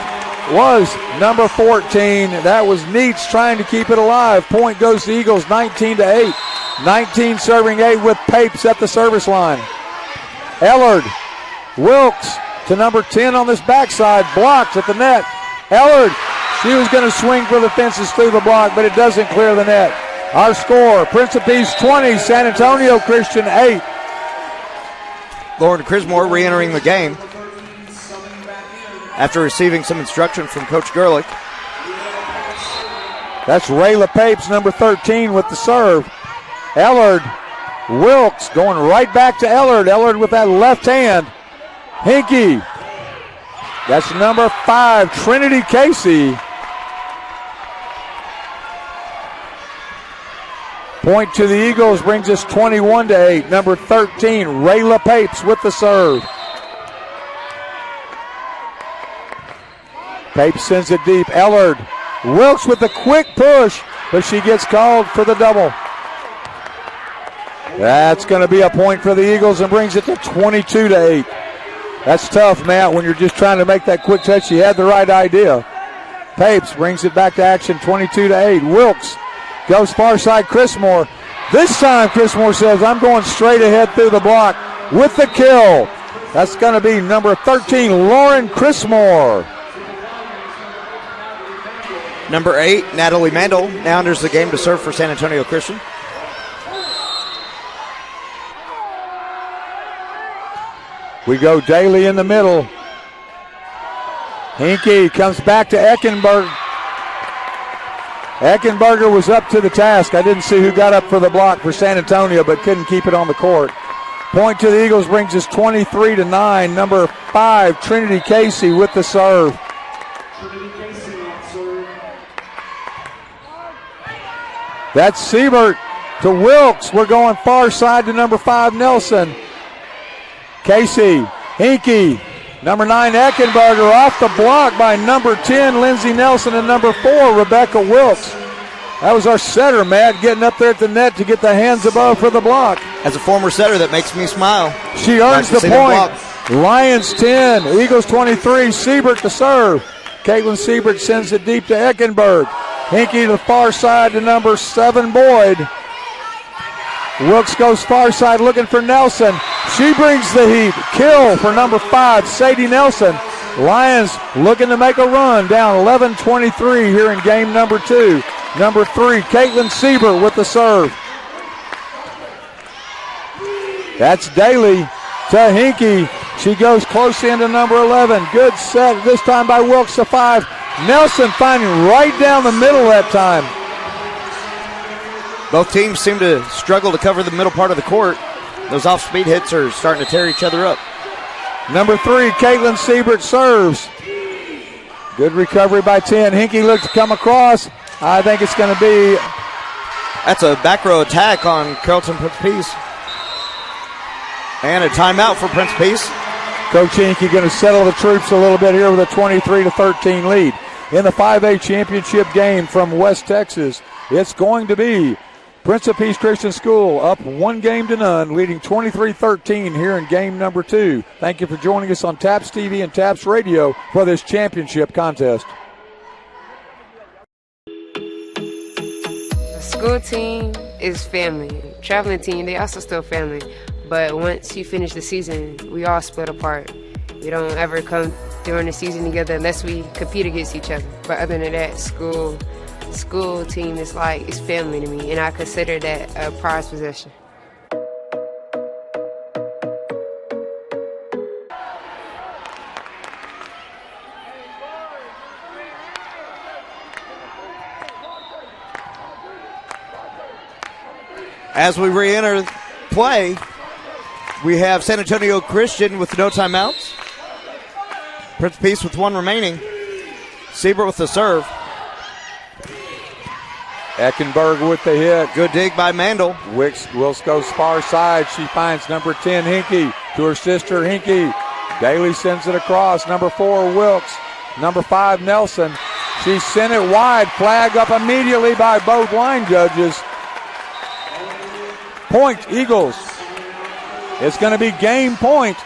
was number 14. That was Neitz trying to keep it alive. Point goes to Eagles 19-8. 19 serving 8 with Papes at the service line. Ellard, Wilkes to number 10 on this backside. Blocked at the net. Ellard, she was going to swing for the fences through the block, but it doesn't clear the net. Our score, Prince of Peace 20, San Antonio Christian 8. Lauren Chrismore re-entering the game after receiving some instruction from Coach Gerlich. That's Rayla Papes, number 13, with the serve. Ellard, Wilkes going right back to Ellard. Ellard with that left hand. Hinkie. That's number 5, Trinity Casey. Point to the Eagles brings us 21-8. Number 13, Rayla Papes with the serve. Papes sends it deep. Ellard. Wilkes with a quick push, but she gets called for the double. That's going to be a point for the Eagles and brings it to 22-8. That's tough, Matt, when you're just trying to make that quick touch. She had the right idea. Papes brings it back to action, 22-8. Wilkes goes far side, Chrismore. This time, Chrismore says, I'm going straight ahead through the block with the kill. That's going to be number 13, Lauren Chrismore. Number 8, Natalie Mandel, now enters the game to serve for San Antonio Christian. We go Daly in the middle. Hinkie comes back to Eckenberger. Eckenberger was up to the task. I didn't see who got up for the block for San Antonio, but couldn't keep it on the court. Point to the Eagles brings us 23-9. Number 5, Trinity Casey with the serve. Trinity Casey on serve. That's Siebert to Wilkes. We're going far side to number 5, Nelson. Casey, Hinkie, number 9, Eckenberger off the block by number 10, Lindsey Nelson, and number 4, Rebecca Wilkes. That was our setter, Matt, getting up there at the net to get the hands above for the block. As a former setter, that makes me smile. She earns the point. Lions 10, Eagles 23, Siebert to serve. Caitlin Siebert sends it deep to Eckenberg. Hinkie to the far side to number 7, Boyd. Wilkes goes far side looking for Nelson. She brings the heat. Kill for number 5, Sadie Nelson. Lions looking to make a run, down 11-23 here in game number 2. Number 3, Caitlin Siebert with the serve. That's Daly to Hinkie. She goes close into number 11. Good set this time by Wilkes to 5. Nelson finding right down the middle that time. Both teams seem to struggle to cover the middle part of the court. Those off-speed hits are starting to tear each other up. Number 3, Caitlin Siebert serves. Good recovery by 10. Hinkie looks to come across. I think it's going to be... That's a back row attack on Carrollton Prince Peace. And a timeout for Prince Peace. Coach Hinkie going to settle the troops a little bit here with a 23-13 lead. In the 5A championship game from West Texas, it's going to be Prince of Peace Christian School up 1-0, leading 23-13 here in game number 2. Thank you for joining us on TAPS TV and TAPS Radio for this championship contest. School team is family. Traveling team, they also still family. But once you finish the season, we all split apart. We don't ever come during the season together unless we compete against each other. But other than that, school team is like, it's family to me, and I consider that a prized possession. As we re-enter play, we have San Antonio Christian with no timeouts. Prince Peace with 1 remaining. Siebert with the serve. Eckenberg with the hit. Good dig by Mandel. Wilkes goes far side. She finds number 10, Hinkie, to her sister, Hinkie. Daly sends it across. Number 4, Wilkes. Number 5, Nelson. She sent it wide. Flag up immediately by both line judges. Point, Eagles. It's going to be game point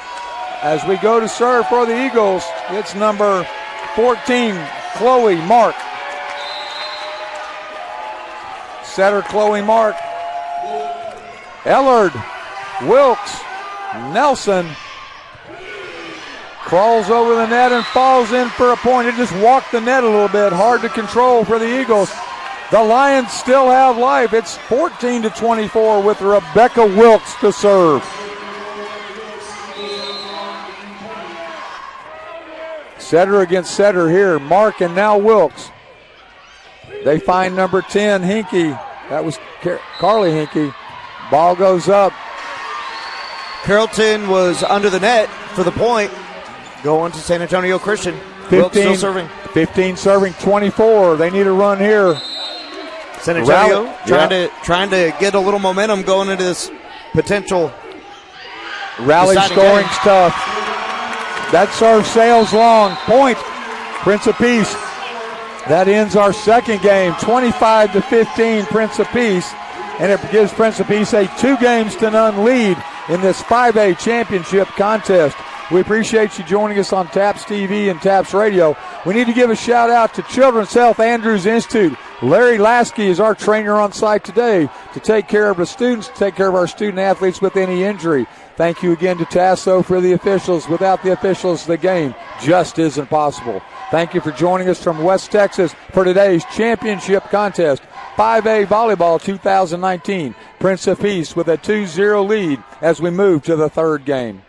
as we go to serve for the Eagles. It's number 14, Chloe Mark. Setter Chloe Mark. Ellard, Wilkes, Nelson crawls over the net and falls in for a point. It just walked the net a little bit. Hard to control for the Eagles. The Lions still have life. It's 14-24 with Rebecca Wilkes to serve. Setter against setter here. Mark and now Wilkes. They find number 10, Hinkie. That was Carly Hinkie. Ball goes up. Carrollton was under the net for the point. Going to San Antonio Christian. 15, Wilkes still serving. 15 serving 24. They need a run here. San Antonio trying to get a little momentum going into this potential rally scoring stuff. That serve sails long. Point, Prince of Peace. That ends our second game, 25-15, Prince of Peace. And it gives Prince of Peace a 2-0 lead in this 5A championship contest. We appreciate you joining us on TAPS TV and TAPS Radio. We need to give a shout out to Children's Health Andrews Institute. Larry Lasky is our trainer on site today to take care of the students, to take care of our student athletes with any injury. Thank you again to Tasso for the officials. Without the officials, the game just isn't possible. Thank you for joining us from West Texas for today's championship contest. 5A Volleyball 2019. Prince of Peace with a 2-0 lead as we move to the third game.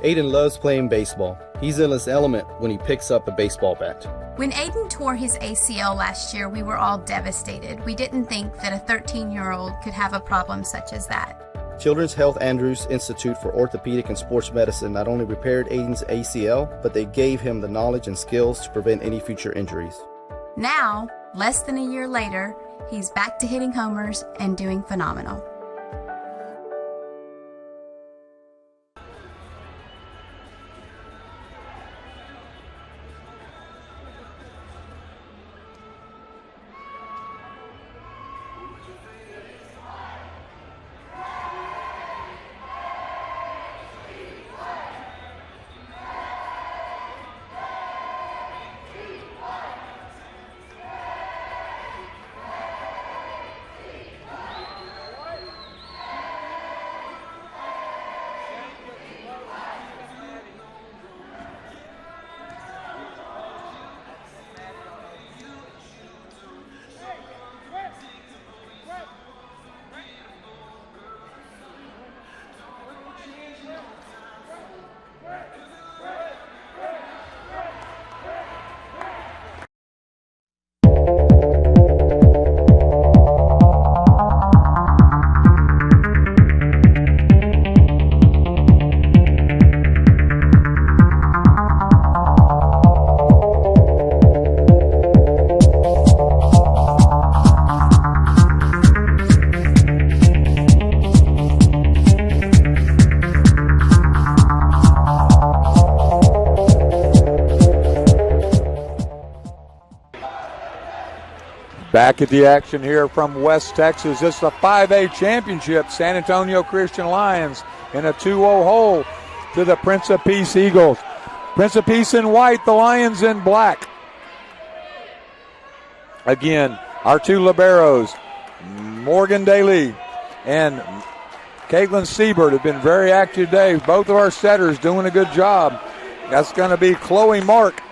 Aiden loves playing baseball. He's in his element when he picks up a baseball bat. When Aiden tore his ACL last year, we were all devastated. We didn't think that a 13-year-old could have a problem such as that. Children's Health Andrews Institute for Orthopedic and Sports Medicine not only repaired Aiden's ACL, but they gave him the knowledge and skills to prevent any future injuries. Now, less than a year later, he's back to hitting homers and doing phenomenal. Back at the action here from West Texas. It's the 5A championship. San Antonio Christian Lions in a 2-0 hole to the Prince of Peace Eagles. Prince of Peace in white, the Lions in black. Again, our two liberos, Morgan Daly and Caitlin Siebert, have been very active today. Both of our setters doing a good job. That's going to be Chloe Mark.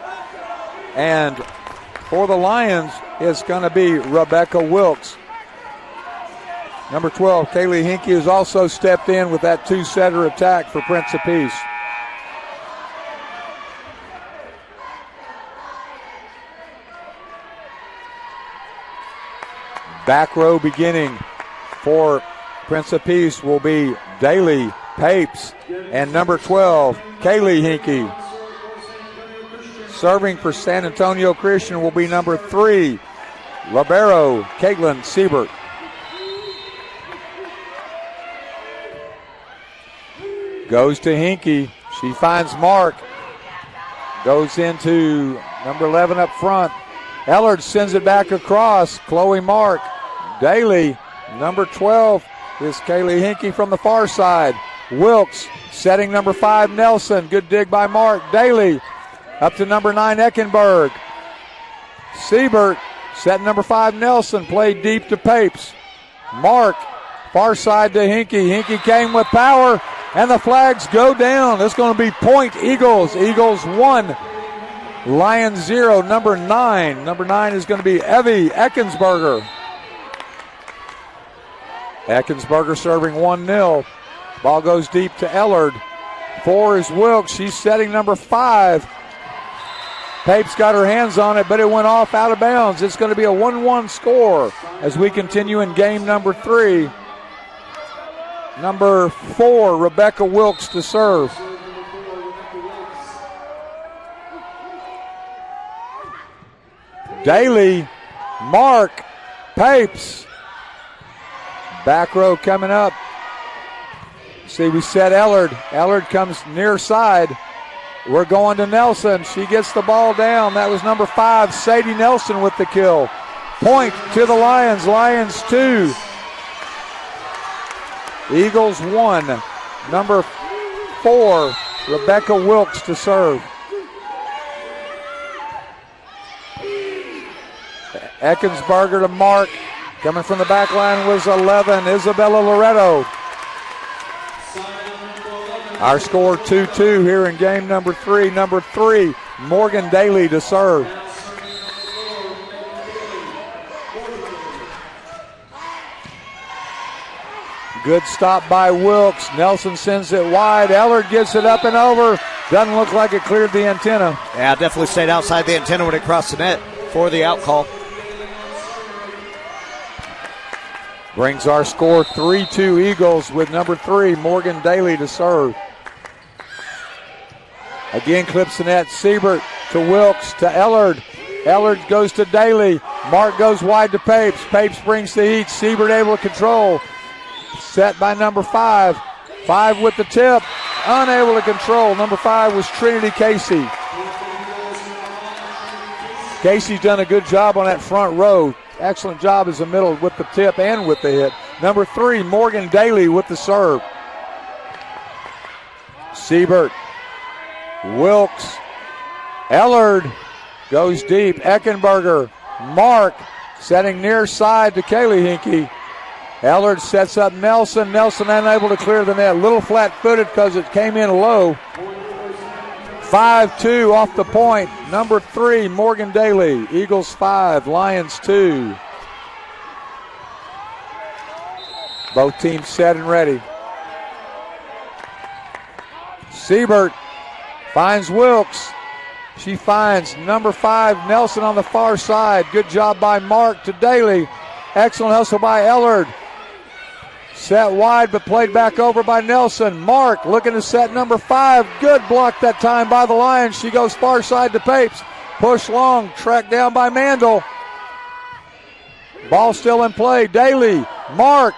And for the Lions, it's going to be Rebecca Wilkes. Number 12, Kaylee Hinkey, has also stepped in with that two-setter attack for Prince of Peace. Back row beginning for Prince of Peace will be Daly Papes and number 12, Kaylee Hinkey. Serving for San Antonio Christian will be number 3, libero Caitlin Siebert. Goes to Hinkey. She finds Mark. Goes into number 11 up front. Ellard sends it back across. Chloe Mark. Daly. Number 12 is Kaylee Hinkey from the far side. Wilkes setting number 5 Nelson. Good dig by Mark. Daly up to number 9 Eckenberg. Siebert setting number 5 Nelson. Played deep to Papes. Mark far side to Hinkey. Hinkey came with power. And the flags go down. It's going to be point Eagles. Eagles 1, Lions 0. Number 9. Number 9 is going to be Evie Eckensberger. Eckensberger serving 1-0. Ball goes deep to Ellard. 4 is Wilkes. She's setting number 5. Papes got her hands on it, but it went off out of bounds. It's going to be a 1-1 score as we continue in game number 3. Number 4, Rebecca Wilkes to serve. Daly, Mark, Papes. Back row coming up. See, we set Ellard. Ellard comes near side. We're going to Nelson. She gets the ball down. That was number 5, Sadie Nelson with the kill. Point to the Lions. Lions 2. Eagles 1. Number 4, Rebecca Wilkes to serve. Eckensberger to Mark. Coming from the back line was 11, Isabella Loretto. Our score 2-2 here in game number 3. Number 3, Morgan Daly to serve. Good stop by Wilkes. Nelson sends it wide. Ellard gets it up and over. Doesn't look like it cleared the antenna. Yeah, definitely stayed outside the antenna when it crossed the net for the out call. Brings our score 3-2 Eagles with number 3, Morgan Daly, to serve. Again, clips the net. Siebert to Wilkes to Ellard. Ellard goes to Daly. Mark goes wide to Papes. Papes brings the heat. Siebert able to control. Set by number 5. 5 with the tip. Unable to control. Number 5 was Trinity Casey. Casey's done a good job on that front row. Excellent job as the middle with the tip and with the hit. Number 3, Morgan Daly with the serve. Siebert. Wilkes. Ellard goes deep. Eckenberger. Mark setting near side to Kaylee Hinkey. Ellard sets up Nelson. Nelson unable to clear the net. Little flat-footed because it came in low. 5-2 off the point. Number 3, Morgan Daly. Eagles 5, Lions 2. Both teams set and ready. Siebert finds Wilkes. She finds number 5, Nelson, on the far side. Good job by Mark to Daly. Excellent hustle by Ellard. Set wide, but played back over by Nelson. Mark looking to set number 5. Good block that time by the Lions. She goes far side to Papes. Push long, tracked down by Mandel. Ball still in play. Daly, Mark,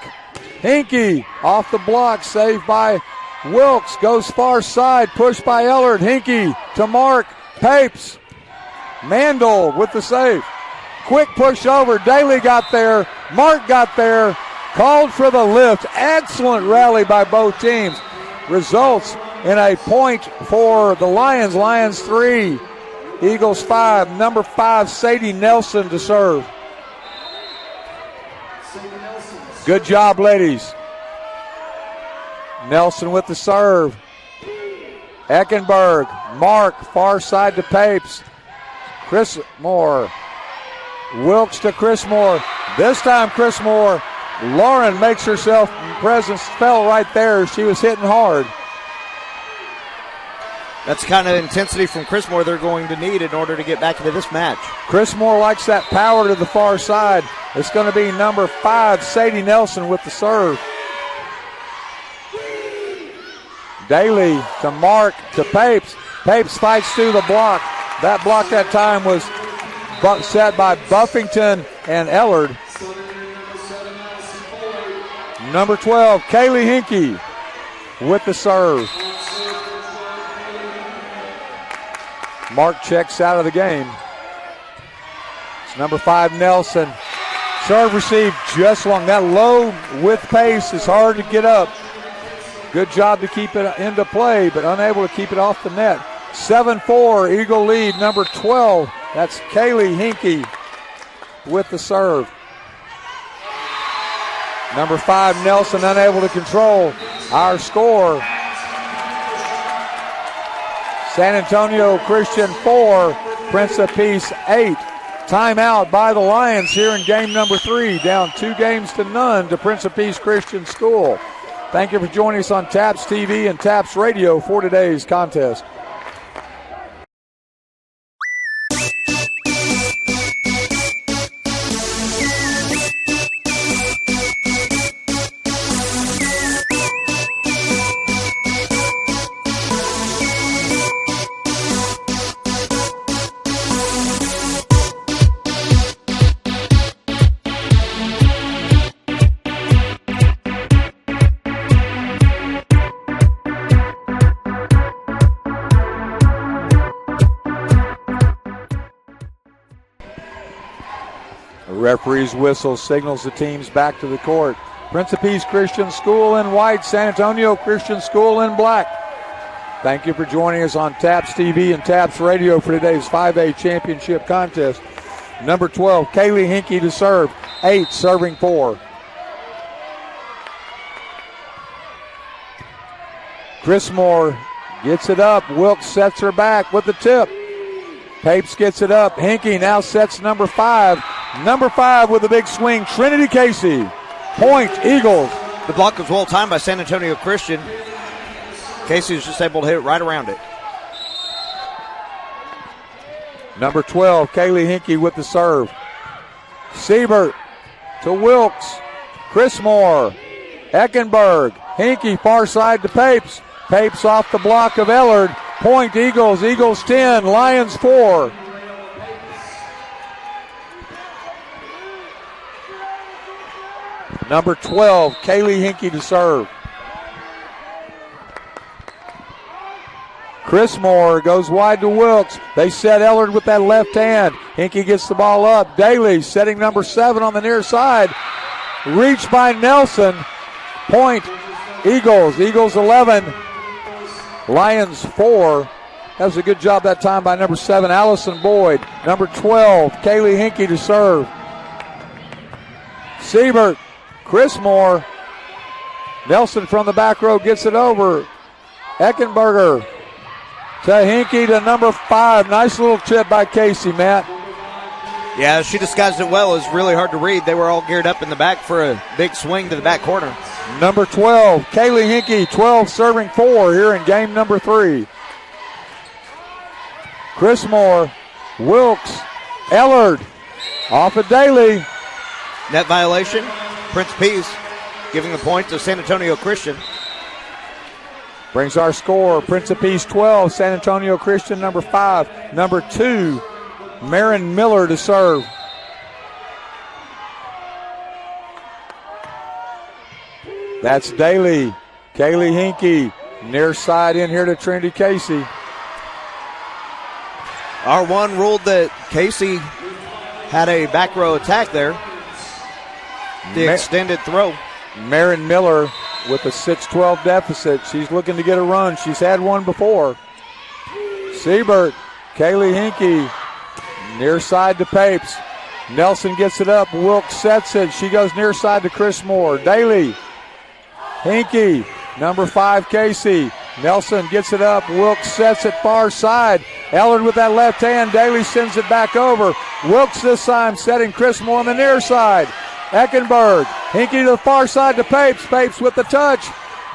Hinkey off the block, saved by Wilkes. Goes far side, pushed by Ellard. Hinkey to Mark, Papes. Mandel with the save. Quick push over. Daly got there. Mark got there. Called for the lift. Excellent rally by both teams. Results in a point for the Lions. Lions 3, Eagles 5. Number 5, Sadie Nelson to serve. Good job, ladies. Nelson with the serve. Eckenberg. Mark, far side to Papes. Chris Moore. Wilkes to Chris Moore. This time Chris Moore. Lauren makes herself presence, fell right there. She was hitting hard. That's the kind of intensity from Chris Moore they're going to need in order to get back into this match. Chris Moore likes that power to the far side. It's going to be number 5, Sadie Nelson with the serve. Daly to Mark to Papes. Papes fights through the block. That block that time was set by Buffington and Ellard. Number 12, Kaylee Hinkey with the serve. Mark checks out of the game. It's number 5, Nelson. Serve received just long. That low with pace is hard to get up. Good job to keep it into play, but unable to keep it off the net. 7-4, Eagle lead. Number 12, that's Kaylee Hinkey with the serve. Number 5, Nelson, unable to control our score. San Antonio Christian 4, Prince of Peace 8. Timeout by the Lions here in game number 3, down 2-0 to Prince of Peace Christian School. Thank you for joining us on TAPS TV and TAPS Radio for today's contest. Referee's whistle signals the teams back to the court. Prince of Peace Christian School in white, San Antonio Christian School in black. Thank you for joining us on TAPS TV and TAPS Radio for today's 5A championship contest. Number 12, Kaylee Hinkey to serve. 8 serving 4. Chris Moore gets it up. Wilkes sets her back with the tip. Papes gets it up. Hinkey now sets number 5. Number 5 with a big swing, Trinity Casey. Point, Eagles. The block was well timed by San Antonio Christian. Casey was just able to hit it right around it. Number 12, Kaylee Hinkey with the serve. Siebert to Wilkes. Chrismore, Eckenberg, Hinkie far side to Papes. Papes off the block of Ellard. Point Eagles, Eagles 10, Lions 4. Number 12, Kaylee Hinkie to serve. Chrismore goes wide to Wilkes. They set Ellard with that left hand. Hinkie gets the ball up. Daly setting number 7 on the near side. Reached by Nelson. Point Eagles. Eagles 11. Lions 4. That was a good job that time by number 7, Allison Boyd. Number 12, Kaylee Hinkie to serve. Siebert, Chrismore. Nelson from the back row gets it over. Eckenberger to Hinkie to number 5. Nice little chip by Casey, Matt. Yeah, she disguised it well. It was really hard to read. They were all geared up in the back for a big swing to the back corner. Number 12, Kaylee Hinkie, 12 serving 4 here in game number 3. Chrismore, Wilkes, Ellard, off of Daly. Net violation. Prince Peace giving the point to San Antonio Christian. Brings our score, Prince of Peace 12, San Antonio Christian number 5. Number 2, Marin Miller to serve. That's Daly. Kaylee Hinkie, near side in here to Trinity Casey. R1 ruled that Casey had a back row attack there. The extended throw. Marin Miller with a 6-12 deficit. She's looking to get a run. She's had one before. Siebert, Kaylee Hinkie, near side to Papes. Nelson gets it up. Wilkes sets it. She goes near side to Chrismore. Daly, Hinkie, number 5, Casey. Nelson gets it up. Wilkes sets it far side. Ellard with that left hand. Daly sends it back over. Wilkes this time setting Chrismore on the near side. Eckenberg, Hinkie to the far side to Papes. Papes with the touch.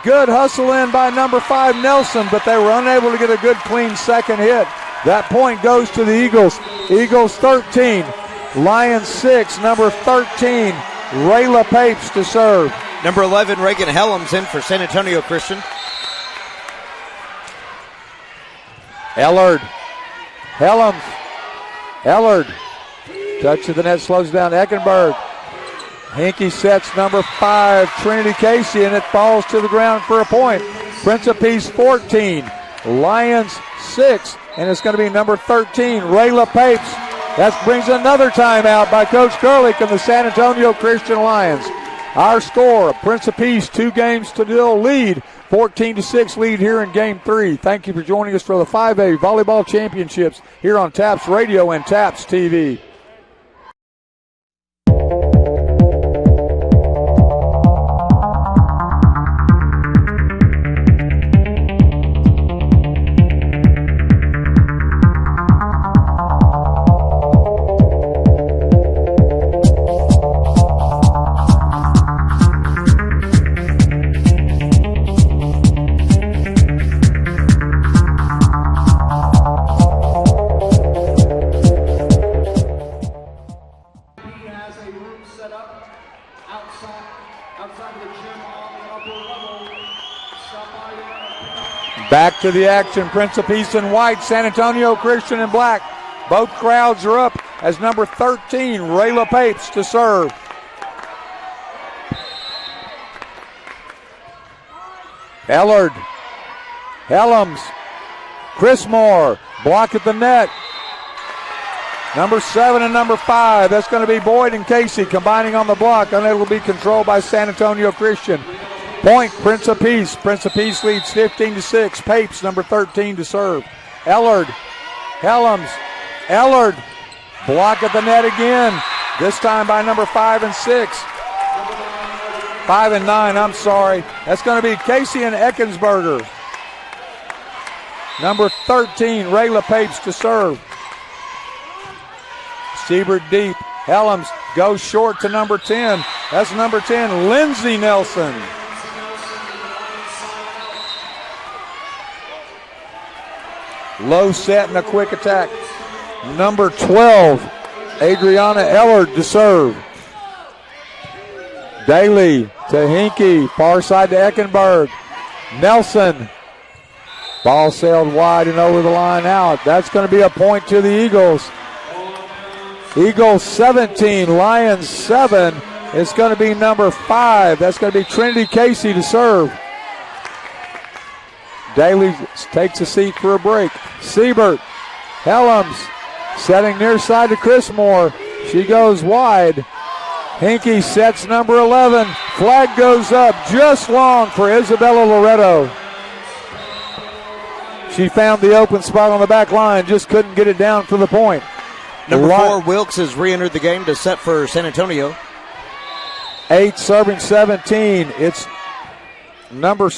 Good hustle in by number 5, Nelson, but they were unable to get a good, clean second hit. That point goes to the Eagles. Eagles 13, Lions 6. Number 13, Rayla Papes to serve. Number 11, Reagan Helms in for San Antonio Christian. Ellard, Helms, Ellard. Touch of the net slows down Eckenberg. Hinkie sets number 5, Trinity Casey, and it falls to the ground for a point. Prince of Peace 14, Lions 6, and it's going to be number 13, Rayla Papes. That brings another timeout by Coach Kurlick and the San Antonio Christian Lions. Our score, Prince of Peace, 2 games to nil lead, 14-6 lead here in game 3. Thank you for joining us for the 5A Volleyball Championships here on TAPS Radio and TAPS TV. Back to the action. Prince of Peace in white, San Antonio Christian in black. Both crowds are up as number 13, Rayla Papes to serve. Ellard, Helms, Chrismore, block at the net. Number 7 and number 5, that's going to be Boyd and Casey combining on the block, and it will be controlled by San Antonio Christian. Point, Prince of Peace. Prince of Peace leads 15-6. Papes, number 13, to serve. Ellard, Helms, Ellard, block at the net again. This time by number 5 and 6. 5 and 9, I'm sorry. That's going to be Casey and Eckensberger. Number 13, Rayla Papes to serve. Siebert deep. Helms goes short to number 10. That's number 10, Lindsey Nelson. Low set and a quick attack. Number 12, Adriana Ellard to serve. Daly to Hinkie, far side to Eckenberg. Nelson. Ball sailed wide and over the line out. That's going to be a point to the Eagles. Eagles 17, Lions 7. It's going to be number 5. That's going to be Trinity Casey to serve. Daly takes a seat for a break. Siebert, Helms, setting near side to Chris Moore. She goes wide. Hinkie sets number 11. Flag goes up just long for Isabella Loretto. She found the open spot on the back line, just couldn't get it down for the point. Number 4, Wilkes, has re-entered the game to set for San Antonio. 8 serving 17. It's number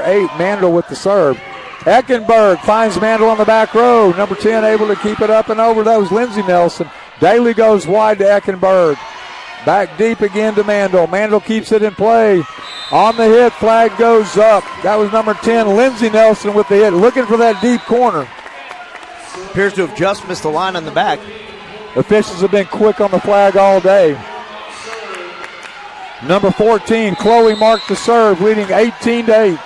8, Mandel with the serve. Eckenberg finds Mandel on the back row. Number 10 able to keep it up and over. That was Lindsey Nelson. Daly goes wide to Eckenberg. Back deep again to Mandel. Mandel keeps it in play. On the hit, flag goes up. That was number 10, Lindsey Nelson with the hit, looking for that deep corner. Appears to have just missed the line on the back. Officials have been quick on the flag all day. Number 14, Chloe Mark to serve, leading 18-8.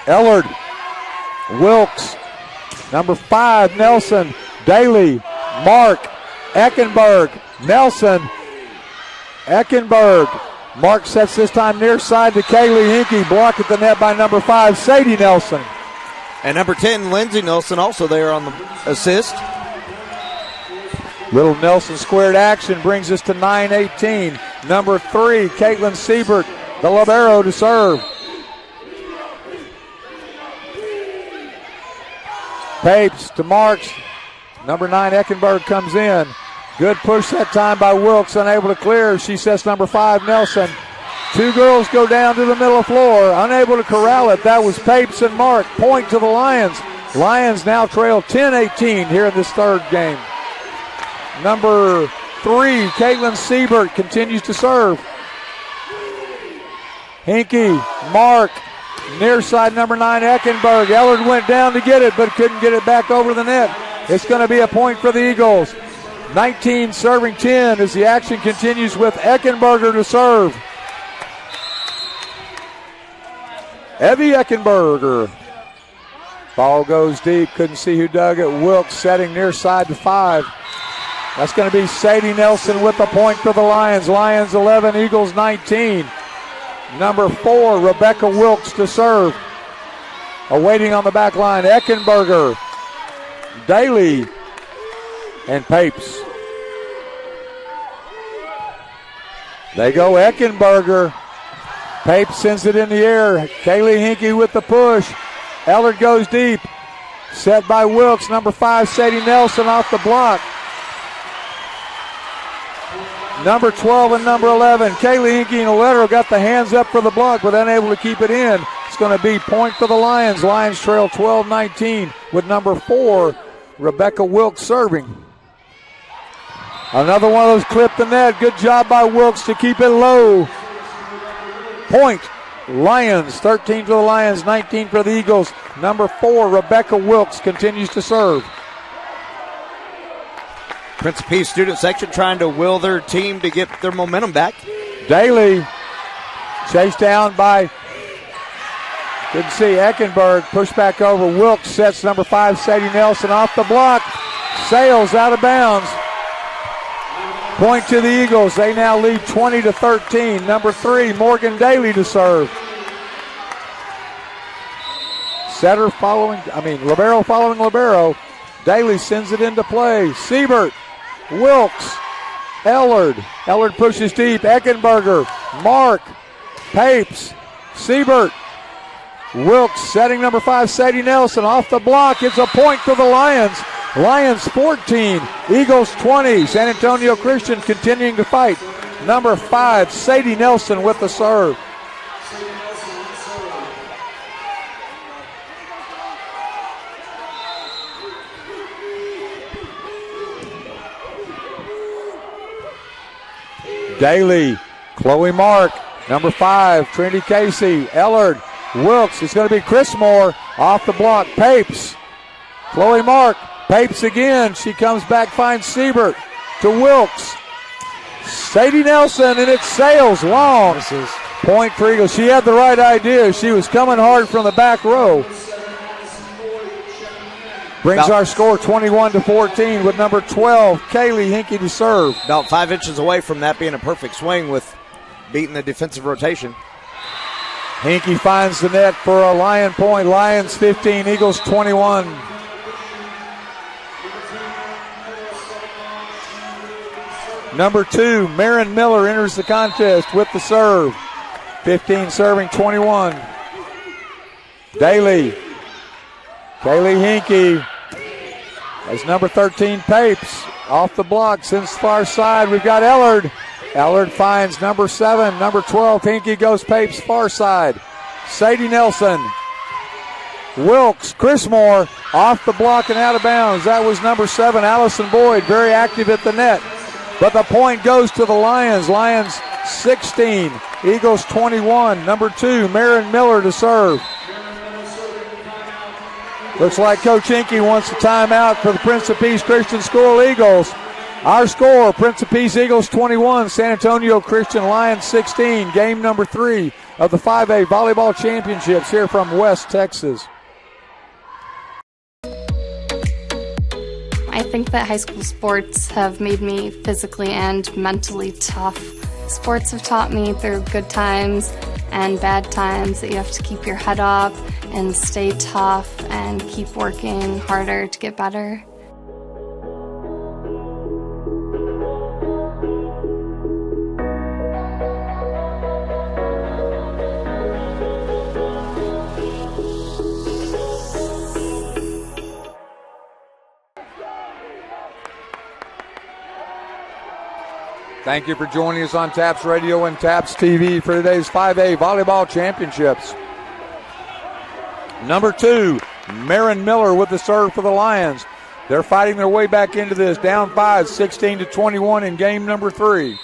Ellard, Wilkes, number 5, Nelson, Daly, Mark, Eckenberg, Nelson, Eckenberg. Mark sets this time near side to Kaylee Hinkie, blocked at the net by number 5, Sadie Nelson. And number 10, Lindsey Nelson, also there on the assist. Little Nelson squared action brings us to 9-18. Number 3, Caitlin Siebert, the libero to serve. Papes to Marks. Number 9, Eckenberg comes in. Good push that time by Wilkes, unable to clear. She sets number 5, Nelson. 2 girls go down to the middle of the floor, unable to corral it. That was Papes and Mark. Point to the Lions. Lions now trail 10-18 here in this third game. Number 3, Caitlin Siebert continues to serve. Hinkie, Mark, near side number 9, Eckenberg. Ellard went down to get it, but couldn't get it back over the net. It's going to be a point for the Eagles. 19 serving 10 as the action continues with Eckenberger to serve. Evie Eckenberger. Ball goes deep. Couldn't see who dug it. Wilkes setting near side to 5. That's going to be Sadie Nelson with the point for the Lions. Lions 11, Eagles 19. Number 4, Rebecca Wilkes to serve. Awaiting on the back line, Eckenberger, Daly, and Papes. They go Eckenberger. Papes sends it in the air. Kaylee Hinkie with the push. Ellard goes deep. Set by Wilkes. Number 5, Sadie Nelson off the block. Number 12 and number 11, Kaylee Hinkie and Oletero got the hands up for the block, but unable to keep it in. It's going to be point for the Lions. Lions trail 12-19 with number 4, Rebecca Wilkes serving. Another one of those clipped the net. Good job by Wilkes to keep it low. Point, Lions, 13 for the Lions, 19 for the Eagles. Number 4, Rebecca Wilkes continues to serve. Prince of Peace student section trying to will their team to get their momentum back. Daly chased down by, couldn't see Eckenberg, pushed back over. Wilkes sets number 5, Sadie Nelson off the block. Sails out of bounds. Point to the Eagles. They now lead 20-13. Number 3, Morgan Daly to serve. Libero following libero. Daly sends it into play. Siebert, Wilkes, Ellard. Ellard pushes deep. Eckenberger, Mark, Papes, Siebert, Wilkes setting number 5, Sadie Nelson off the block. It's a point for the Lions. Lions 14, Eagles 20. San Antonio Christian continuing to fight. Number 5, Sadie Nelson with the serve. Daly, Chloe Mark, number 5, Trinity Casey, Ellard, Wilkes. It's going to be Chris Moore off the block. Papes, Chloe Mark, Papes again. She comes back, finds Siebert to Wilkes. Sadie Nelson, and it sails long. This is Point for Eagles. She had the right idea. She was coming hard from the back row. Brings our score 21-14 with number 12, Kaylee Hinkie, to serve. about 5 inches away from that being a perfect swing with beating the defensive rotation. Hinkie finds the net for a Lion point. Lions 15, Eagles 21. Number 2, Marin Miller enters the contest with the serve. 15 serving 21. Daly. Kaylee Hinkie. As number 13, Papes. Off the block, sends far side. We've got Ellard. Ellard finds number 7. Number 12, Hinkie goes Papes far side. Sadie Nelson. Wilkes, Chris Moore off the block and out of bounds. That was number 7, Allison Boyd, very active at the net. But the point goes to the Lions. Lions 16, Eagles 21. Number 2, Marin Miller to serve. Looks like Coach Hinkie wants a timeout for the Prince of Peace Christian School Eagles. Our score, Prince of Peace Eagles 21, San Antonio Christian Lions 16. Game number 3 of the 5A Volleyball Championships here from West Texas. I think that high school sports have made me physically and mentally tough. Sports have taught me through good times and bad times that you have to keep your head up and stay tough and keep working harder to get better. Thank you for joining us on TAPS Radio and TAPS TV for today's 5A Volleyball Championships. Number 2, Marin Miller with the serve for the Lions. They're fighting their way back into this. Down 5, 16-21 in game number 3.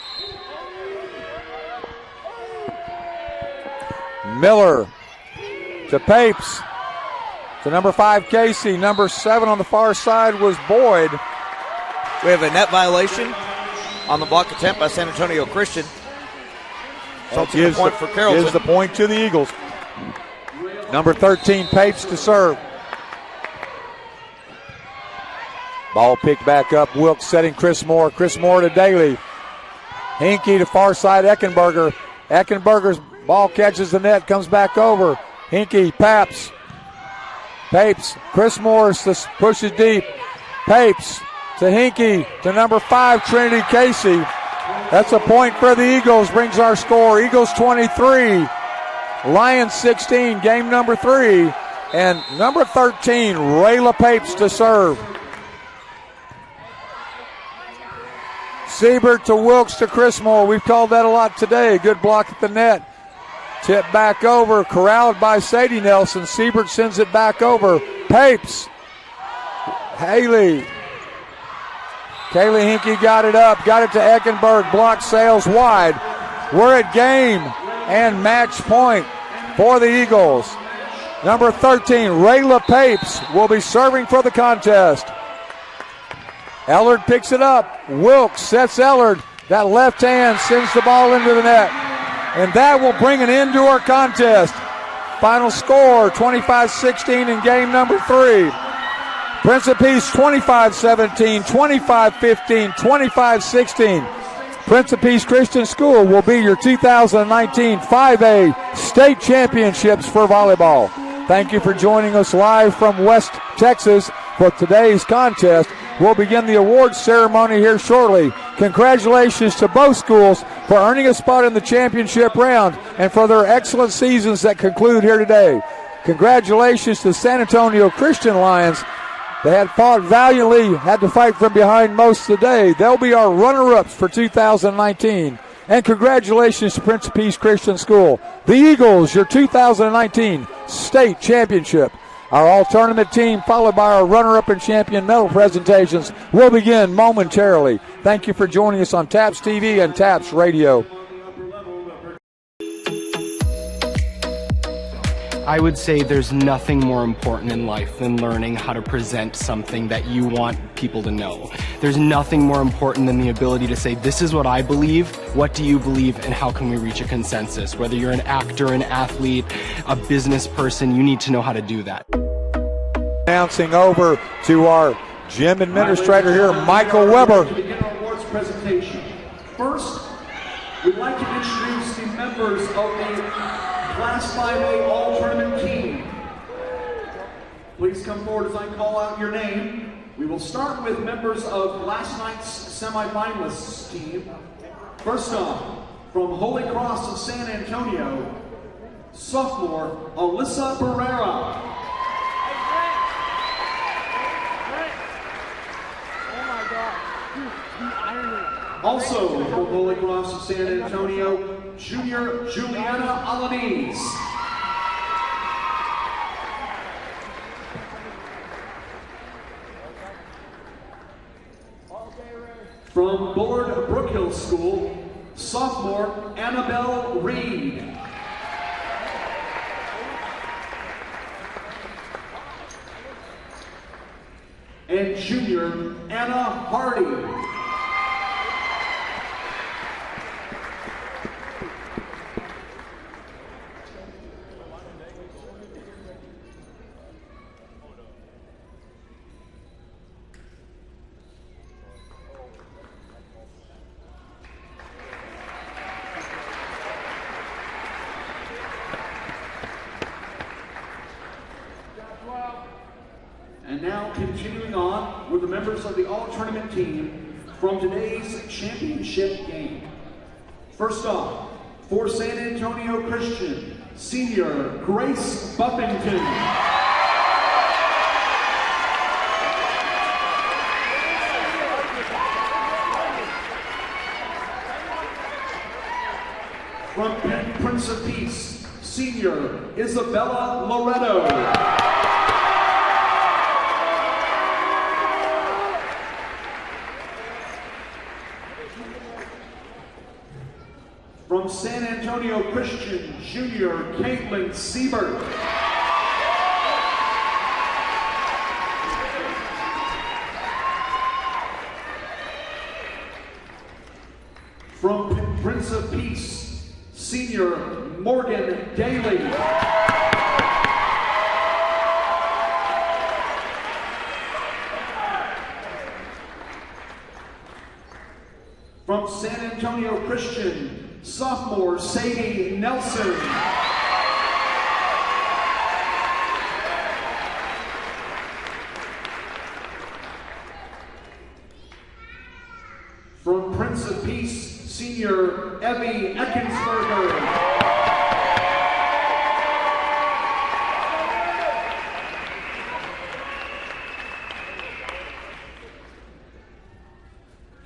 Miller to Papes. To number 5, Casey. Number 7 on the far side was Boyd. We have a net violation on the block attempt by San Antonio Christian. So it's a point for Carrollton. Gives the point to the Eagles. Number 13, Papes to serve. Ball picked back up. Wilkes setting Chris Moore. Chris Moore to Daly. Hinkie to far side Eckenberger. Eckenberger's ball catches the net, comes back over. Hinkie, Papes. Papes. Chris Moore pushes deep. Papes to Hinkie, to number 5, Trinity Casey. That's a point for the Eagles, brings our score. Eagles 23, Lions 16, game number 3. And number 13, Rayla Papes to serve. Siebert to Wilkes to Chris Moore. We've called that a lot today. Good block at the net. Tip back over, corralled by Sadie Nelson. Siebert sends it back over. Papes. Haley. Kaylee Hinkie got it up, got it to Eckenberg, block sails wide. We're at game and match point for the Eagles. Number 13, Rayla Papes, will be serving for the contest. Ellard picks it up. Wilkes sets Ellard. That left hand sends the ball into the net. And that will bring an end to our contest. Final score, 25-16 in game number 3. Prince of Peace 25-17, 25-15, 25-16. Prince of Peace Christian School will be your 2019 5A State Championships for volleyball. Thank you for joining us live from West Texas for today's contest. We'll begin the awards ceremony here shortly. Congratulations to both schools for earning a spot in the championship round and for their excellent seasons that conclude here today. Congratulations to San Antonio Christian Lions. They had fought valiantly, had to fight from behind most of the day. They'll be our runner-ups for 2019. And congratulations to Prince of Peace Christian School. The Eagles, your 2019 state championship. Our all-tournament team, followed by our runner-up and champion medal presentations, will begin momentarily. Thank you for joining us on TAPS TV and TAPS Radio. I would say there's nothing more important in life than learning how to present something that you want people to know. There's nothing more important than the ability to say, this is what I believe, what do you believe, and how can we reach a consensus? Whether you're an actor, an athlete, a business person, you need to know how to do that. Announcing over to our gym administrator here, Michael Weber. To begin our awards presentation. First, we'd like to introduce the members of the Class 5A All-Tournament team. Please come forward as I call out your name. We will start with members of last night's semifinalists team. First off, from Holy Cross of San Antonio, sophomore Alyssa Barrera. Also from Holy Cross of San Antonio, junior Juliana Alanis. From Bullard Brookhill School, sophomore Annabelle Reed. And junior Anna Hardy. And now continuing on with the members of the all-tournament team from today's championship game. First off, for San Antonio Christian, senior Grace Buffington. From Prince of Peace, senior Isabella Loretto. From San Antonio Christian, junior Caitlin Siebert. From Prince of Peace, senior Morgan Daly. From San Antonio Christian, sophomore Sadie Nelson. From Prince of Peace, senior Evie Eckensberger.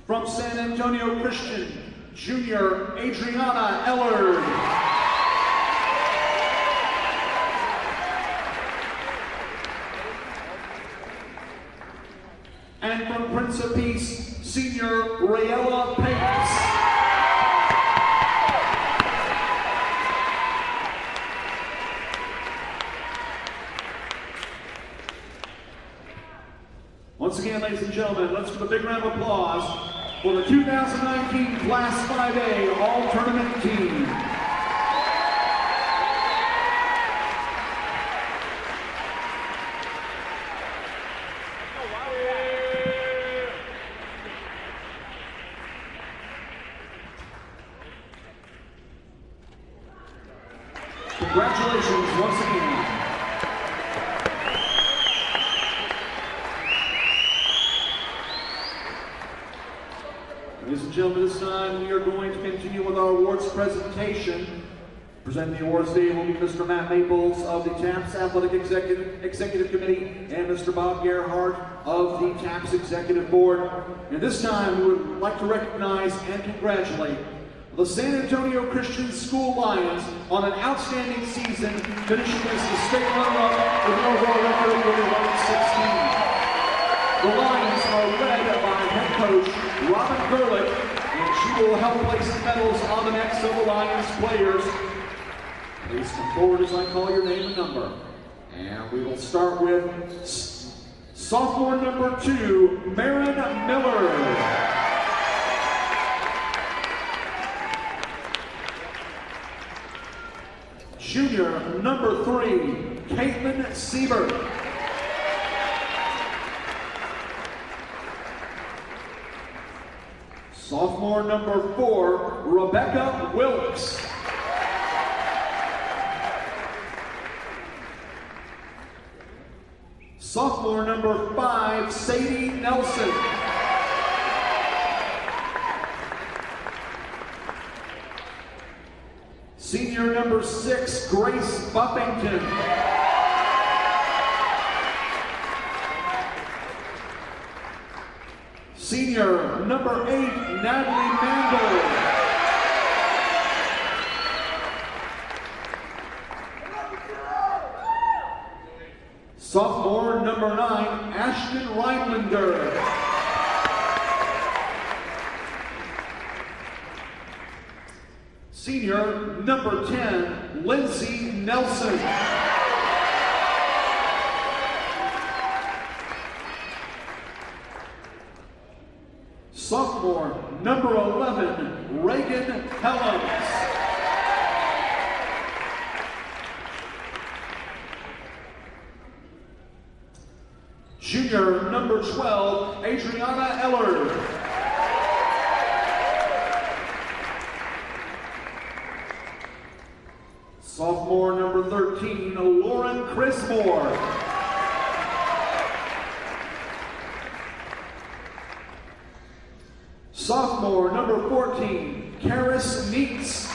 From San Antonio Christian, junior Adriana Ellard. And from Prince of Peace, senior Rayella Pace. Once again, ladies and gentlemen, let's give a big round of applause for the 2019 Class 5A All-Tournament team. Congratulations once again. Ladies and gentlemen, this time we are going to continue with our awards presentation. Presenting the awards today will be Mr. Matt Maples of the TAPS Athletic Executive Committee and Mr. Bob Gerhardt of the TAPS Executive Board. And this time we would like to recognize and congratulate the San Antonio Christian School Lions on an outstanding season, finishing as the state runner-up with an overall record of 11-16. The Lions are led by head coach Robin Gerlich, and she will help place the medals on the necks of the Lions players. Please come forward as I call your name and number. And we will start with sophomore number 2, Marin Miller. Junior number 3, Caitlin Siebert. Sophomore number 4, Rebecca Wilkes. Sophomore number 5, Sadie Nelson. Senior number 6, Grace Buffington. Senior number 8, Natalie Mandel. Sophomore number 9, Ashton Rhinelander. Senior number 10, Lindsay Nelson. Sophomore number 11, Reagan Helms. Junior number 12, Adriana Eller. Sophomore number 13, Lauren Chrismore. Sophomore number 14, Karis Meeks.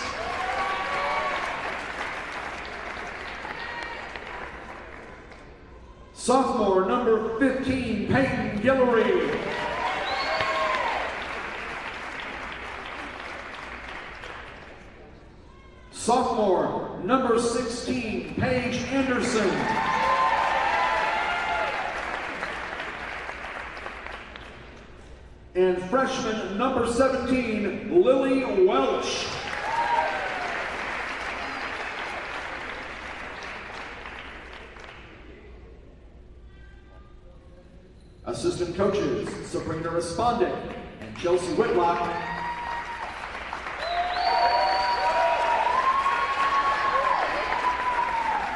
Sophomore number 15, Peyton Guillory. Sophomore number 16, Paige Anderson. And freshman number 17, Lily Welch. Assistant coaches, Sabrina Respondic and Chelsea Whitlock.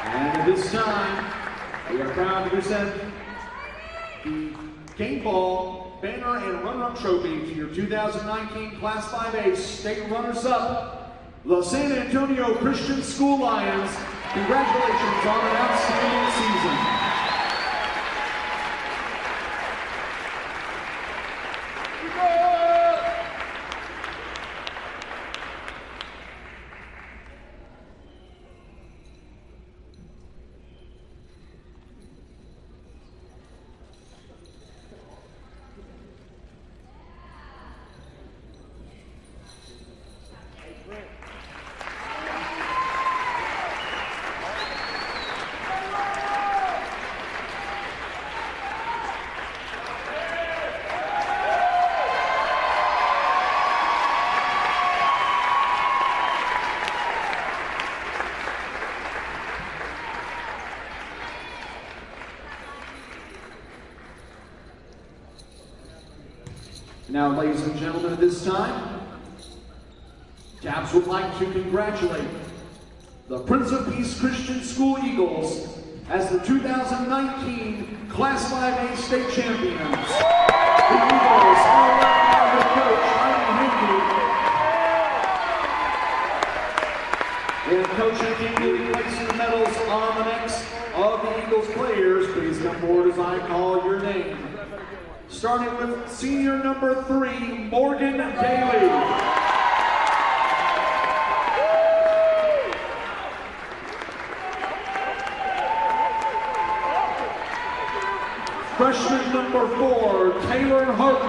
And at this time, we are proud to present the game ball, banner, and runner-up trophy to your 2019 Class 5A state runners-up, the San Antonio Christian School Lions. Congratulations on an outstanding season. Now, ladies and gentlemen, at this time, TAPS would like to congratulate the Prince of Peace Christian School Eagles as the 2019 Class 5A state champions. The Eagles are led by head coach Heidi Hinkley. And Coach Hinkley will be placing the medals on the necks of the Eagles players. Please come forward as I call your name. Starting with senior number 3, Morgan Daly. Freshman number 4, Taylor Hart.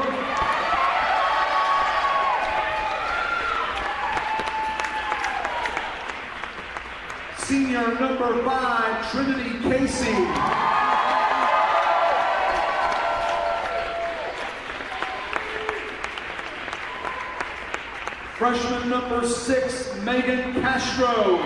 Senior number 5, Trinity Casey. Freshman number 6, Megan Castro.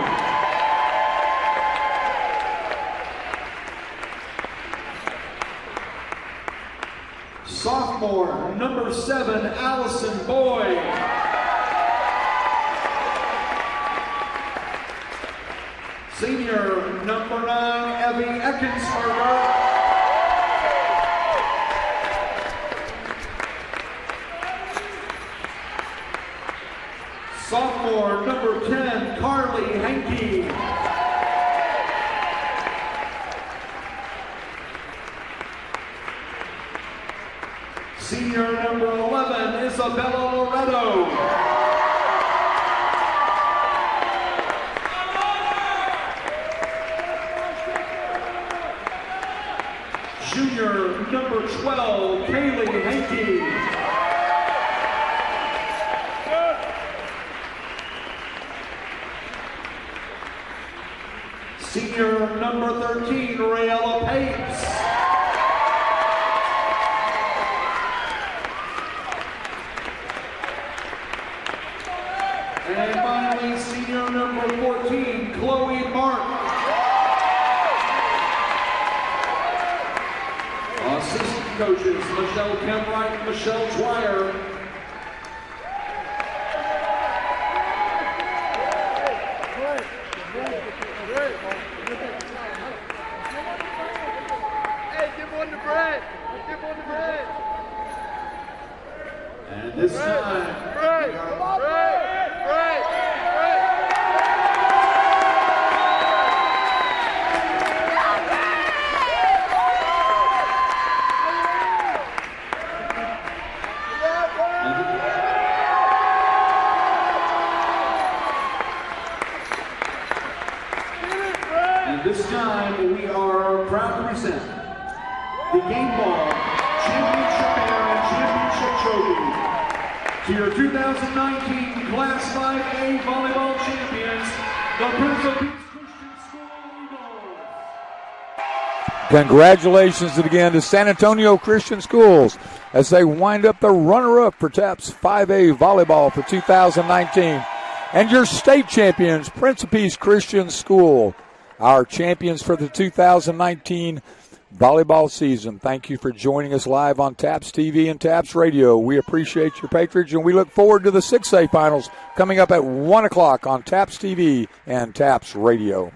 Sophomore, number 7, Allison Boyd. Senior, number 9, Evie Eckensberger. Sophomore, number 10, Carly Henke. Senior, number 11, Isabella Loretto. Junior, number 12, Kaylee Henke. Senior, number 13, Rayella Papes. And finally, senior number 14, Chloe Mark. Assistant coaches, Michelle Kemwright and Michelle Dwyer. Hey, give one to Brett. Give one to Brett. And this time, Brett. And this time, we are proud to present the Game Ball Championship Banner and Championship Trophy to your 2019 Class 5A Volleyball Champions, the Prince of Peace Christian School Eagles. Congratulations again to San Antonio Christian Schools as they wind up the runner-up for TAPS 5A Volleyball for 2019. And your state champions, Prince of Peace Christian School, our champions for the 2019 volleyball season. Thank you for joining us live on TAPS TV and TAPS Radio. We appreciate your patronage, and we look forward to the 6A finals coming up at 1 o'clock on TAPS TV and TAPS Radio.